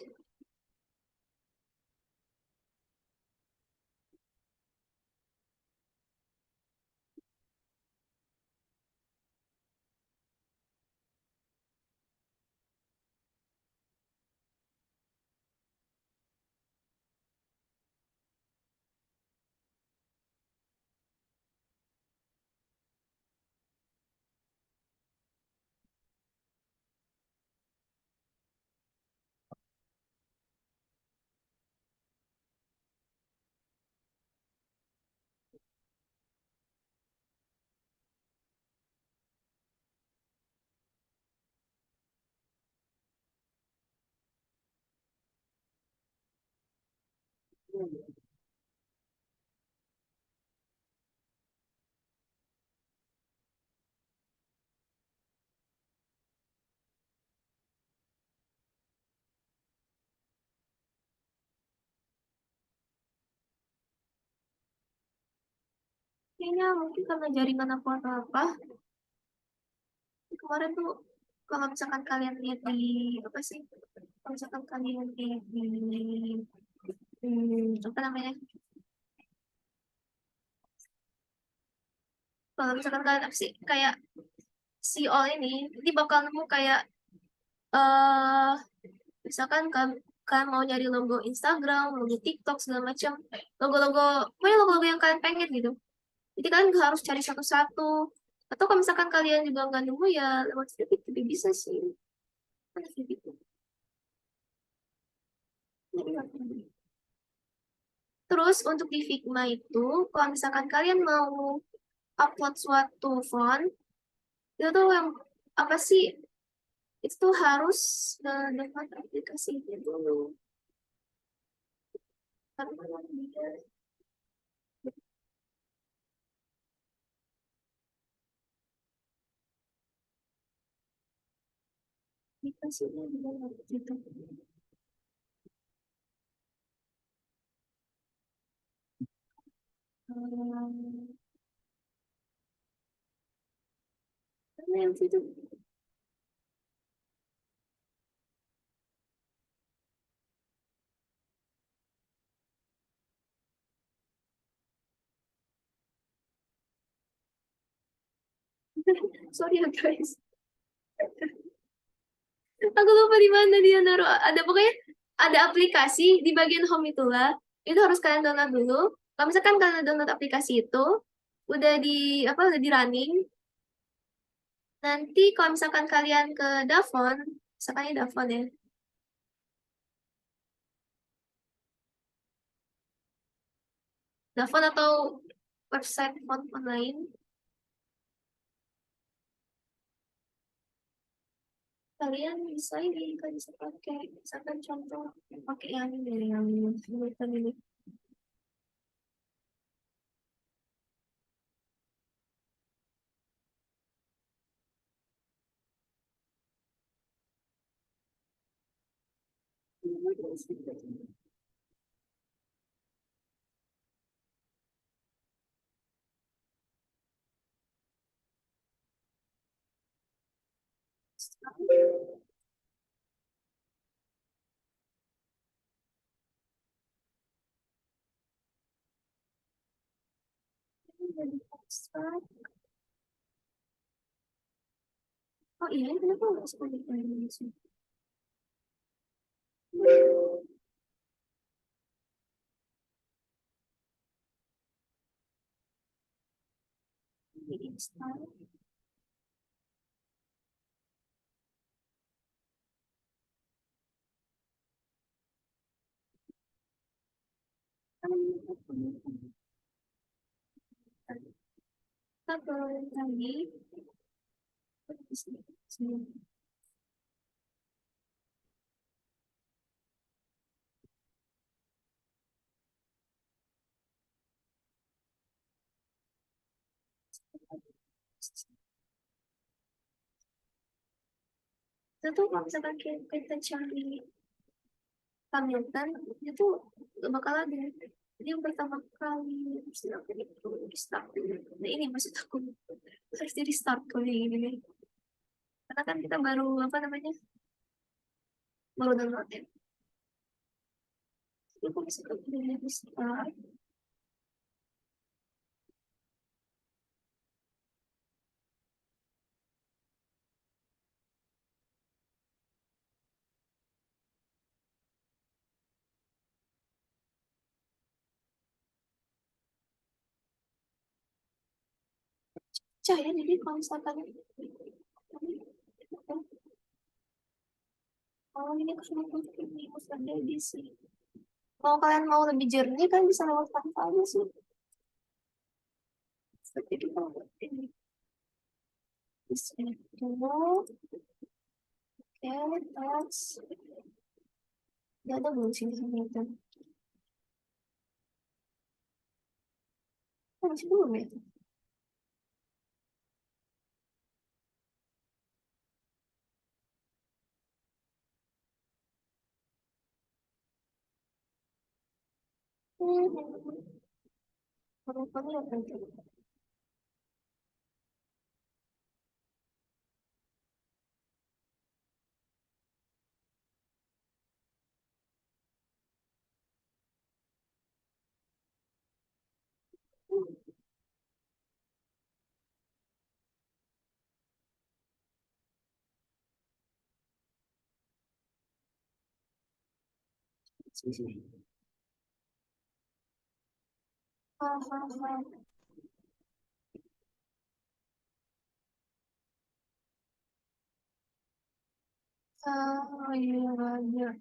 A: Kayaknya mungkin karena jaringan aku atau apa. Kemarin tuh kalau misalkan kalian lihat di apa sih? Kalau misalkan kalian lihat di apa namanya? Kalau misalkan kalian apa sih kayak si all ini bakal nemu kayak eh misalkan kalian mau nyari logo Instagram, logo TikTok segala macam, logo-logo, pokoknya logo-logo yang kalian pengen gitu. Jadi kalian nggak harus cari satu-satu. Atau kalau misalkan kalian juga nggak nemu ya lewat Fitbit juga bisa sih. Ada Fitbit tuh. Jadi nggak perlu. Terus untuk di Figma itu, kalau misalkan kalian mau upload suatu font, itu tuh yang apa sih? Itu tuh harus download aplikasi itu dulu. Karena dia aplikasinya di dalam itu. Karena yang itu sorry ya guys. Aku lupa di mana dia naruh. Ada pokoknya ada aplikasi di bagian home itulah. Itu harus kalian download dulu. Kalau misalkan kalian download aplikasi itu, udah di apa udah di running. Nanti kalau misalkan kalian ke Davon, misalkan ini Davon ya. Davon atau website font online, kalian bisa ini kalian bisa pakai misalkan contoh pakai yang ini yang bukan ini. Oh iya, kenapa nggak seperti Indonesia? Di install. Kita ke lagi. Itu tuh kalau misalkan kita cari Hamilton, itu gak bakal ada. Jadi yang pertama kali istilahnya itu di start dulu. Nah ini maksud aku harus jadi start kali ini nih. Karena kan kita baru apa namanya baru download ya. Jadi aku bisa ke di start. Cahaya jadi kalau misalkan kalau ini aku cuma ini harus ada di sini. Kalau kalian mau lebih jernih kan bisa lewat Canva aja sih. Seperti kita buat ini. Di sini dulu. Oke, terus. Gak ada belum sih Hamilton. Oh, masih belum ya? Harapannya apa itu? Ah, ah, ah. Oh iya, ada.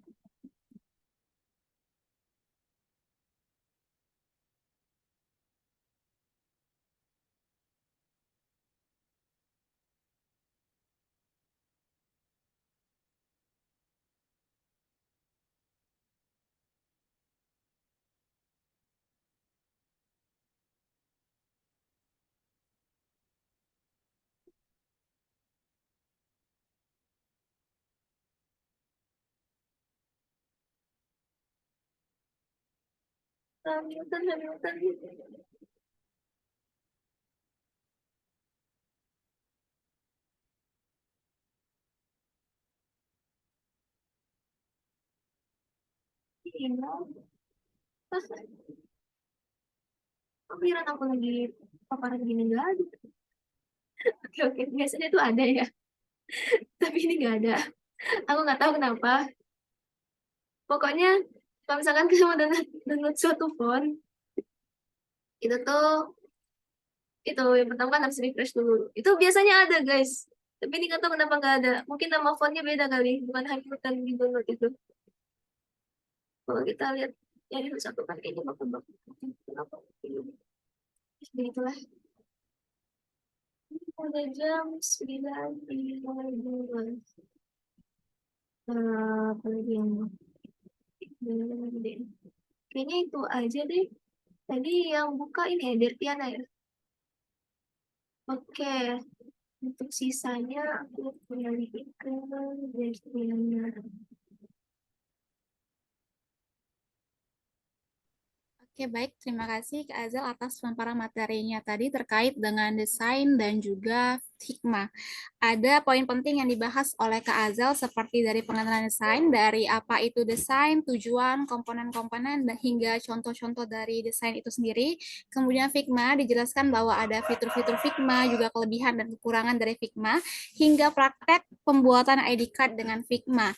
A: Hamilton, Hamilton. Iya. Terus, pikiran aku lagi paparan gini nggak ada. Oke, oke. Biasanya tuh ada ya. Tapi ini nggak ada. Aku nggak tahu kenapa. Pokoknya, kalau misalkan kamu download suatu phone, itu tuh, itu yang pertama kan harus refresh dulu. Itu biasanya ada, guys. Tapi ini nggak tahu kenapa nggak ada. Mungkin nama phone-nya beda kali. Bukan Hamilton di download itu. Kalau kita lihat yang itu satu kan kayaknya bakal kenapa? Begitulah. Udah jam 9.12. Apa lagi yang deh. Kayaknya itu aja deh. Tadi yang buka ini ya, Dertiana ya. Oke, untuk sisanya aku kembaliin ke Dertiana.
C: Oke, baik. Terima kasih Kak Azel atas pemaparan materinya tadi terkait dengan desain dan juga Figma. Ada poin penting yang dibahas oleh Kak Azel seperti dari pengenalan desain, dari apa itu desain, tujuan, komponen-komponen, dan hingga contoh-contoh dari desain itu sendiri. Kemudian Figma dijelaskan bahwa ada fitur-fitur Figma, juga kelebihan dan kekurangan dari Figma, hingga praktek pembuatan ID card dengan Figma.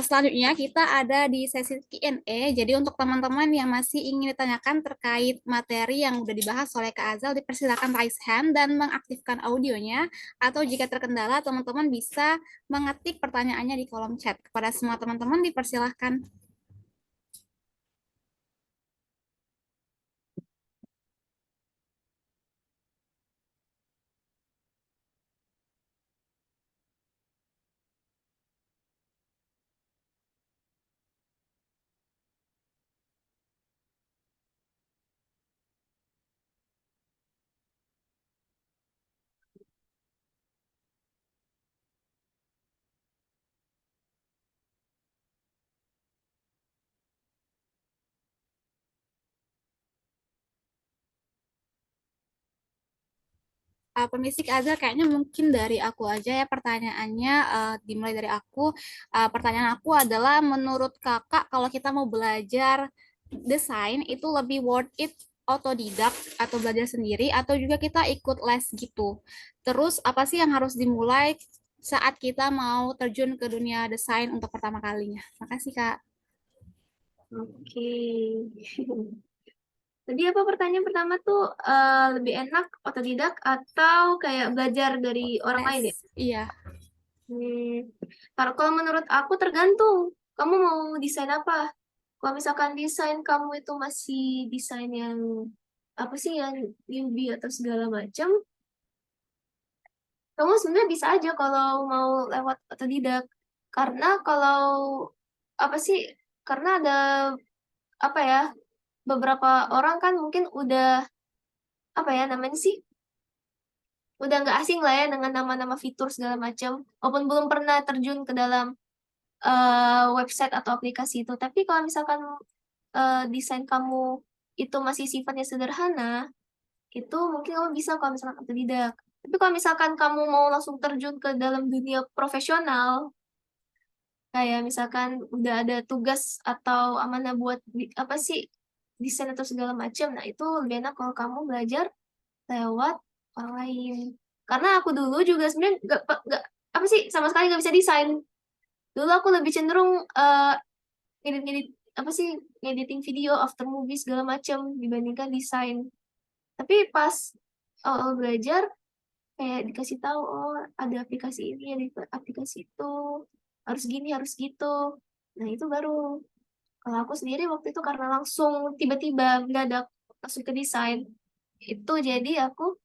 C: Selanjutnya kita ada di sesi Q&A. Jadi untuk teman-teman yang masih ingin ditanyakan terkait materi yang sudah dibahas oleh Kak Azal, dipersilakan raise hand dan mengaktifkan audionya. Atau jika terkendala, teman-teman bisa mengetik pertanyaannya di kolom chat. Kepada semua teman-teman dipersilahkan. Permisi Kak Azhar, kayaknya mungkin dari aku aja ya pertanyaannya, dimulai dari aku. Pertanyaan aku adalah, menurut Kakak kalau kita mau belajar desain itu lebih worth it otodidak atau belajar sendiri atau juga kita ikut les gitu. Terus apa sih yang harus dimulai saat kita mau terjun ke dunia desain untuk pertama kalinya? Makasih Kak.
A: Oke. Tadi apa pertanyaan pertama tuh, lebih enak otodidak atau kayak belajar dari orang lain ya?
C: Les, iya.
A: Hmm, kalau menurut aku tergantung kamu mau desain apa. Kalau misalkan desain kamu itu masih desain yang apa sih yang newbie atau segala macam, kamu sebenarnya bisa aja kalau mau lewat otodidak. Karena kalau apa sih? Karena ada apa ya? Beberapa orang kan mungkin udah apa ya namanya sih, udah nggak asing lah ya dengan nama-nama fitur segala macam, walaupun belum pernah terjun ke dalam website atau aplikasi itu. Tapi kalau misalkan desain kamu itu masih sifatnya sederhana, itu mungkin kamu bisa kalau misalkan otodidak. Tapi kalau misalkan kamu mau langsung terjun ke dalam dunia profesional, kayak misalkan udah ada tugas atau amanah buat apa sih desain atau segala macam, nah itu lebih enak kalau kamu belajar lewat orang lain. Karena aku dulu juga sebenarnya nggak apa sih sama sekali nggak bisa desain. Dulu aku lebih cenderung ngedit-ngedit apa sih ngediting video after movie segala macam dibandingkan desain. Tapi pas awal belajar kayak dikasih tahu oh ada aplikasi ini ada aplikasi itu harus gini harus gitu. Nah itu baru kalau aku sendiri waktu itu karena langsung tiba-tiba mendadak langsung ke desain itu jadi aku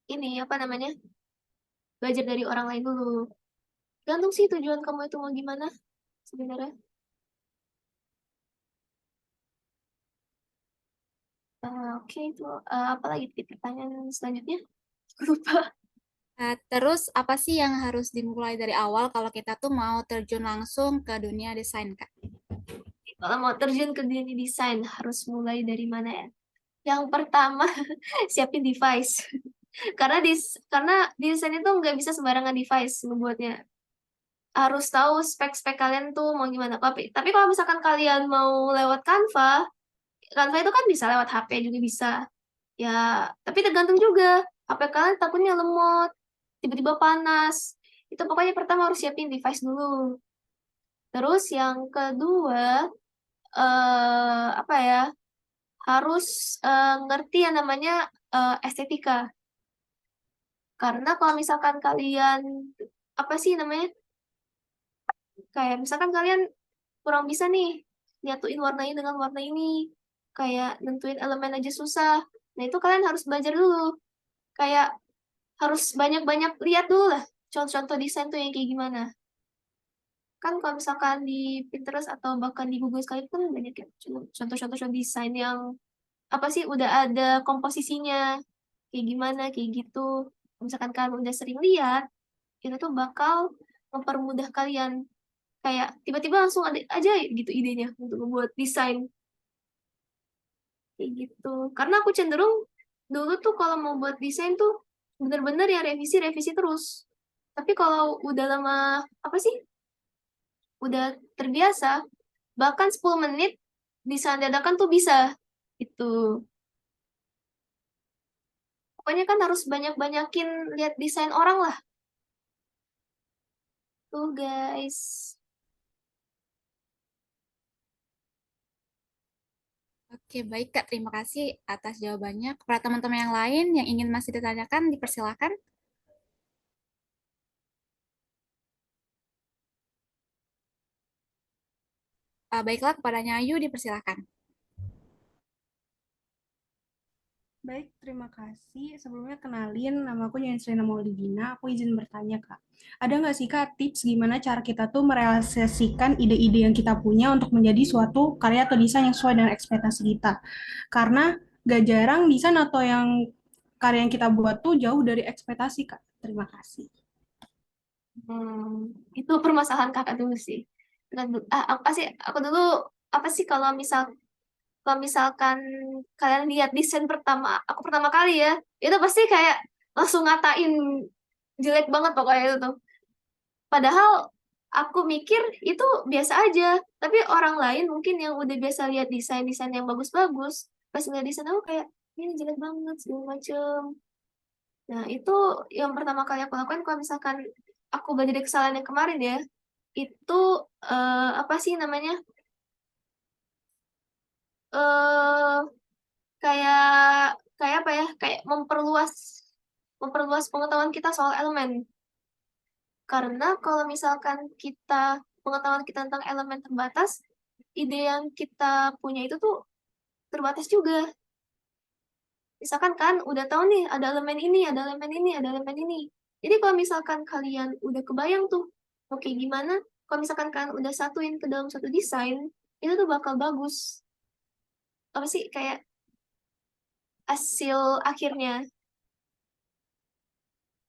A: ini apa namanya belajar dari orang lain dulu. Gantung sih tujuan kamu itu mau gimana sebenarnya. Oke itu apa lagi pertanyaan selanjutnya? Lupa.
C: Terus apa sih yang harus dimulai dari awal kalau kita tuh mau terjun langsung ke dunia desain, Kak?
A: Kalau mau terjun ke dunia desain harus mulai dari mana ya? Yang pertama siapin device. Karena desain itu nggak bisa sembarangan device membuatnya. Harus tahu spek-spek kalian tuh mau gimana. Tapi kalau misalkan kalian mau lewat Canva, Canva itu kan bisa lewat HP juga bisa. Ya, tapi tergantung juga. HP kalian takutnya lemot, tiba-tiba panas. Itu pokoknya pertama harus siapin device dulu. Terus yang kedua, apa ya? Harus ngerti yang namanya estetika. Karena kalau misalkan kalian apa sih namanya? Kayak misalkan kalian kurang bisa nih nyatuin warna ini dengan warna ini. Kayak nentuin elemen aja susah. Nah, itu kalian harus belajar dulu. Kayak harus banyak-banyak lihat dulu lah contoh-contoh desain tuh yang kayak gimana. Kan kalau misalkan di Pinterest atau bahkan di Google sekalipun banyak ya contoh-contoh desain yang apa sih udah ada komposisinya kayak gimana kayak gitu. Kalau misalkan kalian udah sering lihat, itu tuh bakal mempermudah kalian kayak tiba-tiba langsung ada aja gitu idenya untuk membuat desain kayak gitu. Karena aku cenderung dulu tuh kalau mau buat desain tuh bener-bener ya revisi-revisi terus. Tapi kalau udah lama apa sih udah terbiasa bahkan 10 menit desain dadakan tuh bisa itu. Pokoknya kan harus banyak-banyakin lihat desain orang lah tuh guys.
C: Oke, baik Kak. Terima kasih atas jawabannya. Kepada teman-teman yang lain yang ingin masih ditanyakan, dipersilakan. Baiklah, kepadanya Ayu, dipersilakan.
B: Baik, terima kasih. Sebelumnya kenalin, nama aku Yensrina Maulidina. Aku izin bertanya, Kak. Ada nggak sih, Kak, tips gimana cara kita tuh merealisasikan ide-ide yang kita punya untuk menjadi suatu karya atau desain yang sesuai dengan ekspektasi kita? Karena nggak jarang desain atau yang karya yang kita buat tuh jauh dari ekspektasi, Kak. Terima kasih.
A: Itu permasalahan kakak dulu sih. Apa sih aku dulu apa sih kalau misalkan kalian lihat desain pertama aku pertama kali ya, itu pasti kayak langsung ngatain jelek banget pokoknya itu tuh. Padahal aku mikir itu biasa aja, tapi orang lain mungkin yang udah biasa lihat desain-desain yang bagus-bagus, pas ngeliat desain aku kayak ini jelek banget segala macem. Nah, itu yang pertama kali aku lakukan kalau misalkan aku belajar dari kesalahan yang kemarin ya, itu apa sih namanya? eh kayak kayak apa ya? Kayak memperluas pengetahuan kita soal elemen. Karena kalau misalkan pengetahuan kita tentang elemen terbatas, ide yang kita punya itu tuh terbatas juga. Misalkan kan udah tahu nih ada elemen ini, ada elemen ini, ada elemen ini. Jadi kalau misalkan kalian udah kebayang tuh, oke gimana? Kalau misalkan kalian udah satuin ke dalam satu desain, itu tuh bakal bagus. Apa sih kayak hasil akhirnya.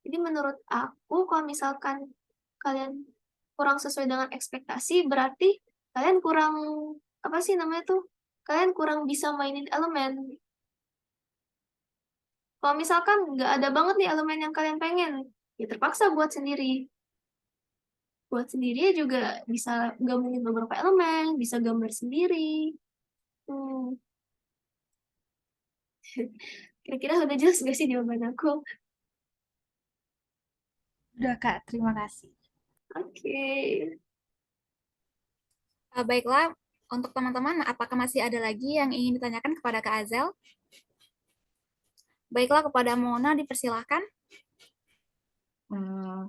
A: Jadi menurut aku kalau misalkan kalian kurang sesuai dengan ekspektasi, berarti kalian kurang, apa sih namanya tuh? Kalian kurang bisa mainin elemen. Kalau misalkan nggak ada banget nih elemen yang kalian pengen, ya terpaksa buat sendiri. Buat sendiri juga bisa gabungin beberapa elemen, bisa gambar sendiri. Hmm, kira-kira udah jelas nggak sih jawaban aku?
B: Udah, Kak. Terima kasih.
A: Oke.
C: Baiklah, untuk teman-teman, apakah masih ada lagi yang ingin ditanyakan kepada Kak Azel? Baiklah, kepada Mona dipersilahkan.
D: Eh,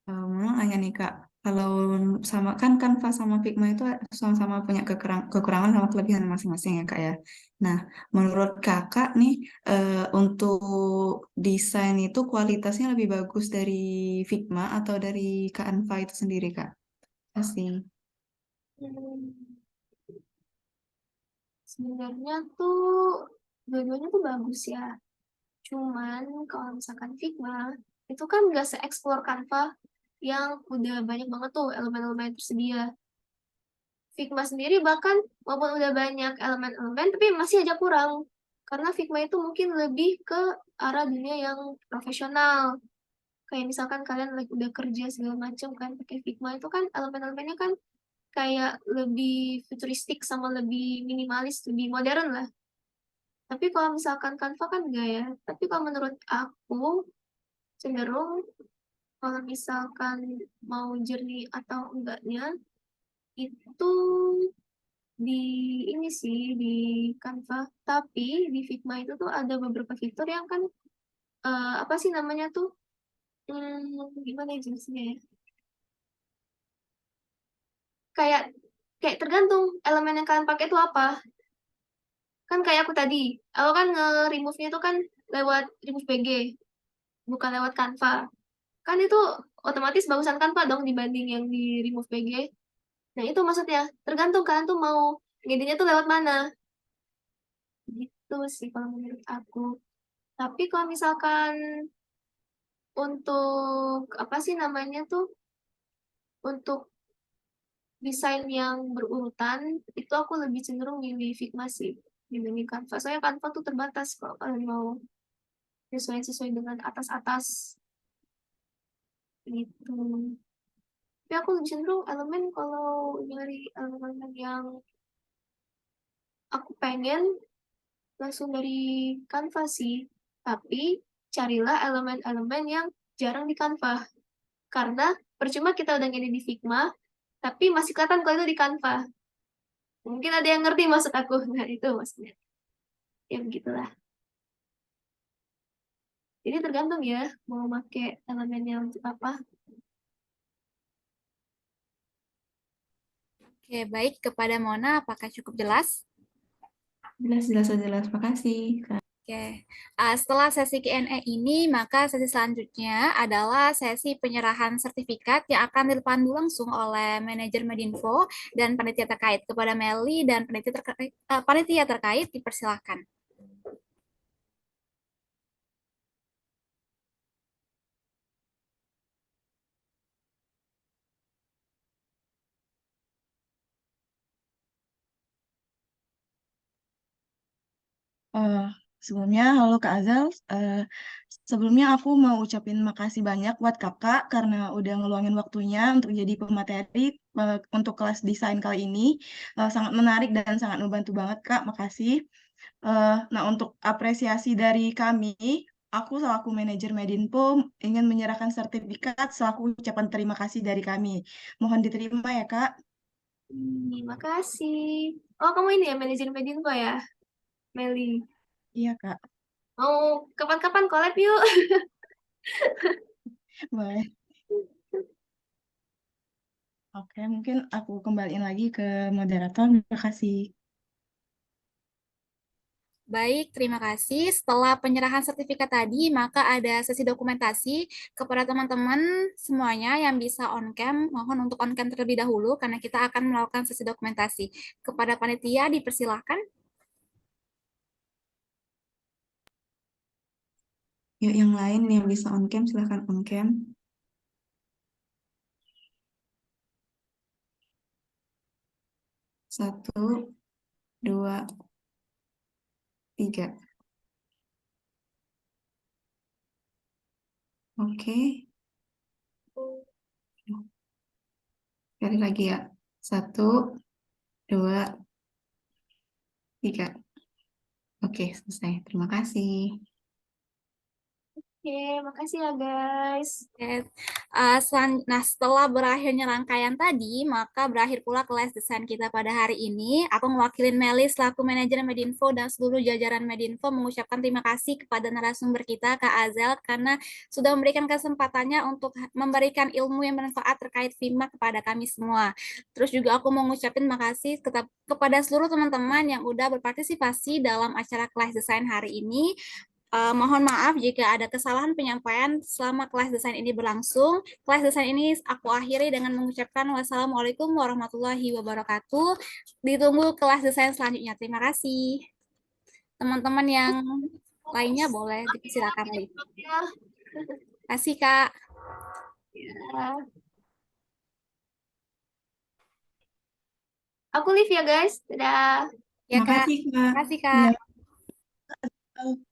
D: Mau nanya nih Kak, kalau sama kan Canva sama Figma itu sama-sama punya kekurangan sama kelebihan masing-masing ya Kak ya. Nah, menurut Kakak nih untuk desain itu kualitasnya lebih bagus dari Figma atau dari Canva itu sendiri Kak? Kasih.
A: Hmm, sebenarnya tuh dua-duanya tuh bagus ya. Cuman kalau misalkan Figma, itu kan nggak se-explore Canva yang udah banyak banget tuh elemen-elemen yang tersedia. Figma sendiri bahkan walaupun udah banyak elemen-elemen, tapi masih aja kurang. Karena Figma itu mungkin lebih ke arah dunia yang profesional. Kayak misalkan kalian like, udah kerja segala macam kan pakai Figma itu kan elemen-elemennya kan kayak lebih futuristik sama lebih minimalis, lebih modern lah. Tapi kalau misalkan Canva kan enggak ya. Tapi kalau menurut aku cenderung kalau misalkan mau jernih atau enggaknya itu di ini sih di Canva. Tapi di Figma itu tuh ada beberapa fitur yang kan apa sih namanya tuh? Gimana ya jenisnya ya? Kayak kayak tergantung elemen yang kalian pakai itu apa. Kan kayak aku kan nge-remove-nya itu kan lewat remove PG, bukan lewat Canva. Kan itu otomatis bagusan Canva dong dibanding yang di remove PG. Nah, itu maksudnya. Tergantung kalian tuh mau ngeditnya tuh lewat mana. Gitu sih kalau menurut aku. Tapi kalau misalkan untuk apa sih namanya tuh? Untuk desain yang berurutan, itu aku lebih cenderung milih Figma sih dibanding Canva. Soalnya Canva tuh terbatas kalau kalian mau sesuai dengan atas-atas gitu. Tapi aku lebih cenderung elemen kalau nyari elemen yang aku pengen langsung dari Canva sih. Tapi carilah elemen-elemen yang jarang di Canva. Karena percuma kita udah ngedit di Figma, tapi masih kelihatan kalau itu di Canva. Mungkin ada yang ngerti maksud aku. Nah, itu maksudnya. Ya begitulah. Jadi tergantung ya mau pakai elemennya untuk apa.
C: Oke, baik. Kepada Mona, apakah cukup jelas?
D: Jelas, jelas, jelas. Makasih Kak.
C: Oke, setelah sesi Q&A ini, maka sesi selanjutnya adalah sesi penyerahan sertifikat yang akan dipandu langsung oleh manajer Medinfo dan panitia terkait. Kepada Meli dan panitia terkait dipersilahkan.
E: Eh, Sebelumnya, halo Kak Azal. Sebelumnya aku mau ucapin makasih banyak buat Kakak karena udah ngeluangin waktunya untuk jadi pemateri untuk kelas desain kali ini. Sangat menarik dan sangat membantu banget Kak, makasih. Nah, untuk apresiasi dari kami, aku selaku manajer Medinpo ingin menyerahkan sertifikat selaku ucapan terima kasih dari kami. Mohon diterima ya Kak.
A: Terima kasih. Oh, kamu ini ya manajer Medinfo ya, Meli.
E: Iya Kak,
A: Mau kapan-kapan collab yuk.
E: boleh. Oke, mungkin aku kembaliin lagi ke moderator. Terima kasih.
C: Baik, terima kasih. Setelah penyerahan sertifikat tadi, maka ada sesi dokumentasi kepada teman-teman semuanya yang bisa on-cam. Mohon untuk on-cam terlebih dahulu karena kita akan melakukan sesi dokumentasi. Kepada panitia dipersilahkan.
D: Yuk yang lain yang bisa on cam silahkan on cam. 1, 2, 3. Oke, sekali lagi ya. 1, 2, 3. Oke, selesai. Terima kasih.
A: Oke, makasih ya guys.
C: Oke. Nah, setelah berakhirnya rangkaian tadi, maka berakhir pula kelas desain kita pada hari ini. Aku mewakili Melis selaku manajer Medinfo dan seluruh jajaran Medinfo mengucapkan terima kasih kepada narasumber kita, Kak Azel, karena sudah memberikan kesempatannya untuk memberikan ilmu yang bermanfaat terkait FIMA kepada kami semua. Terus juga aku mau ngucapin makasih kepada seluruh teman-teman yang udah berpartisipasi dalam acara kelas desain hari ini. Mohon maaf jika ada kesalahan penyampaian selama kelas desain ini berlangsung. Kelas desain ini aku akhiri dengan mengucapkan wassalamualaikum warahmatullahi wabarakatuh. Ditunggu kelas desain selanjutnya. Terima kasih. Teman-teman yang lainnya boleh dipersilakan lagi.
A: Ya.
C: Terima kasih, Kak.
A: Ya. Aku live ya guys. Dadah.
C: Ya, Kak.
D: Makasih, Kak.
C: Terima kasih, Kak.
E: Ya.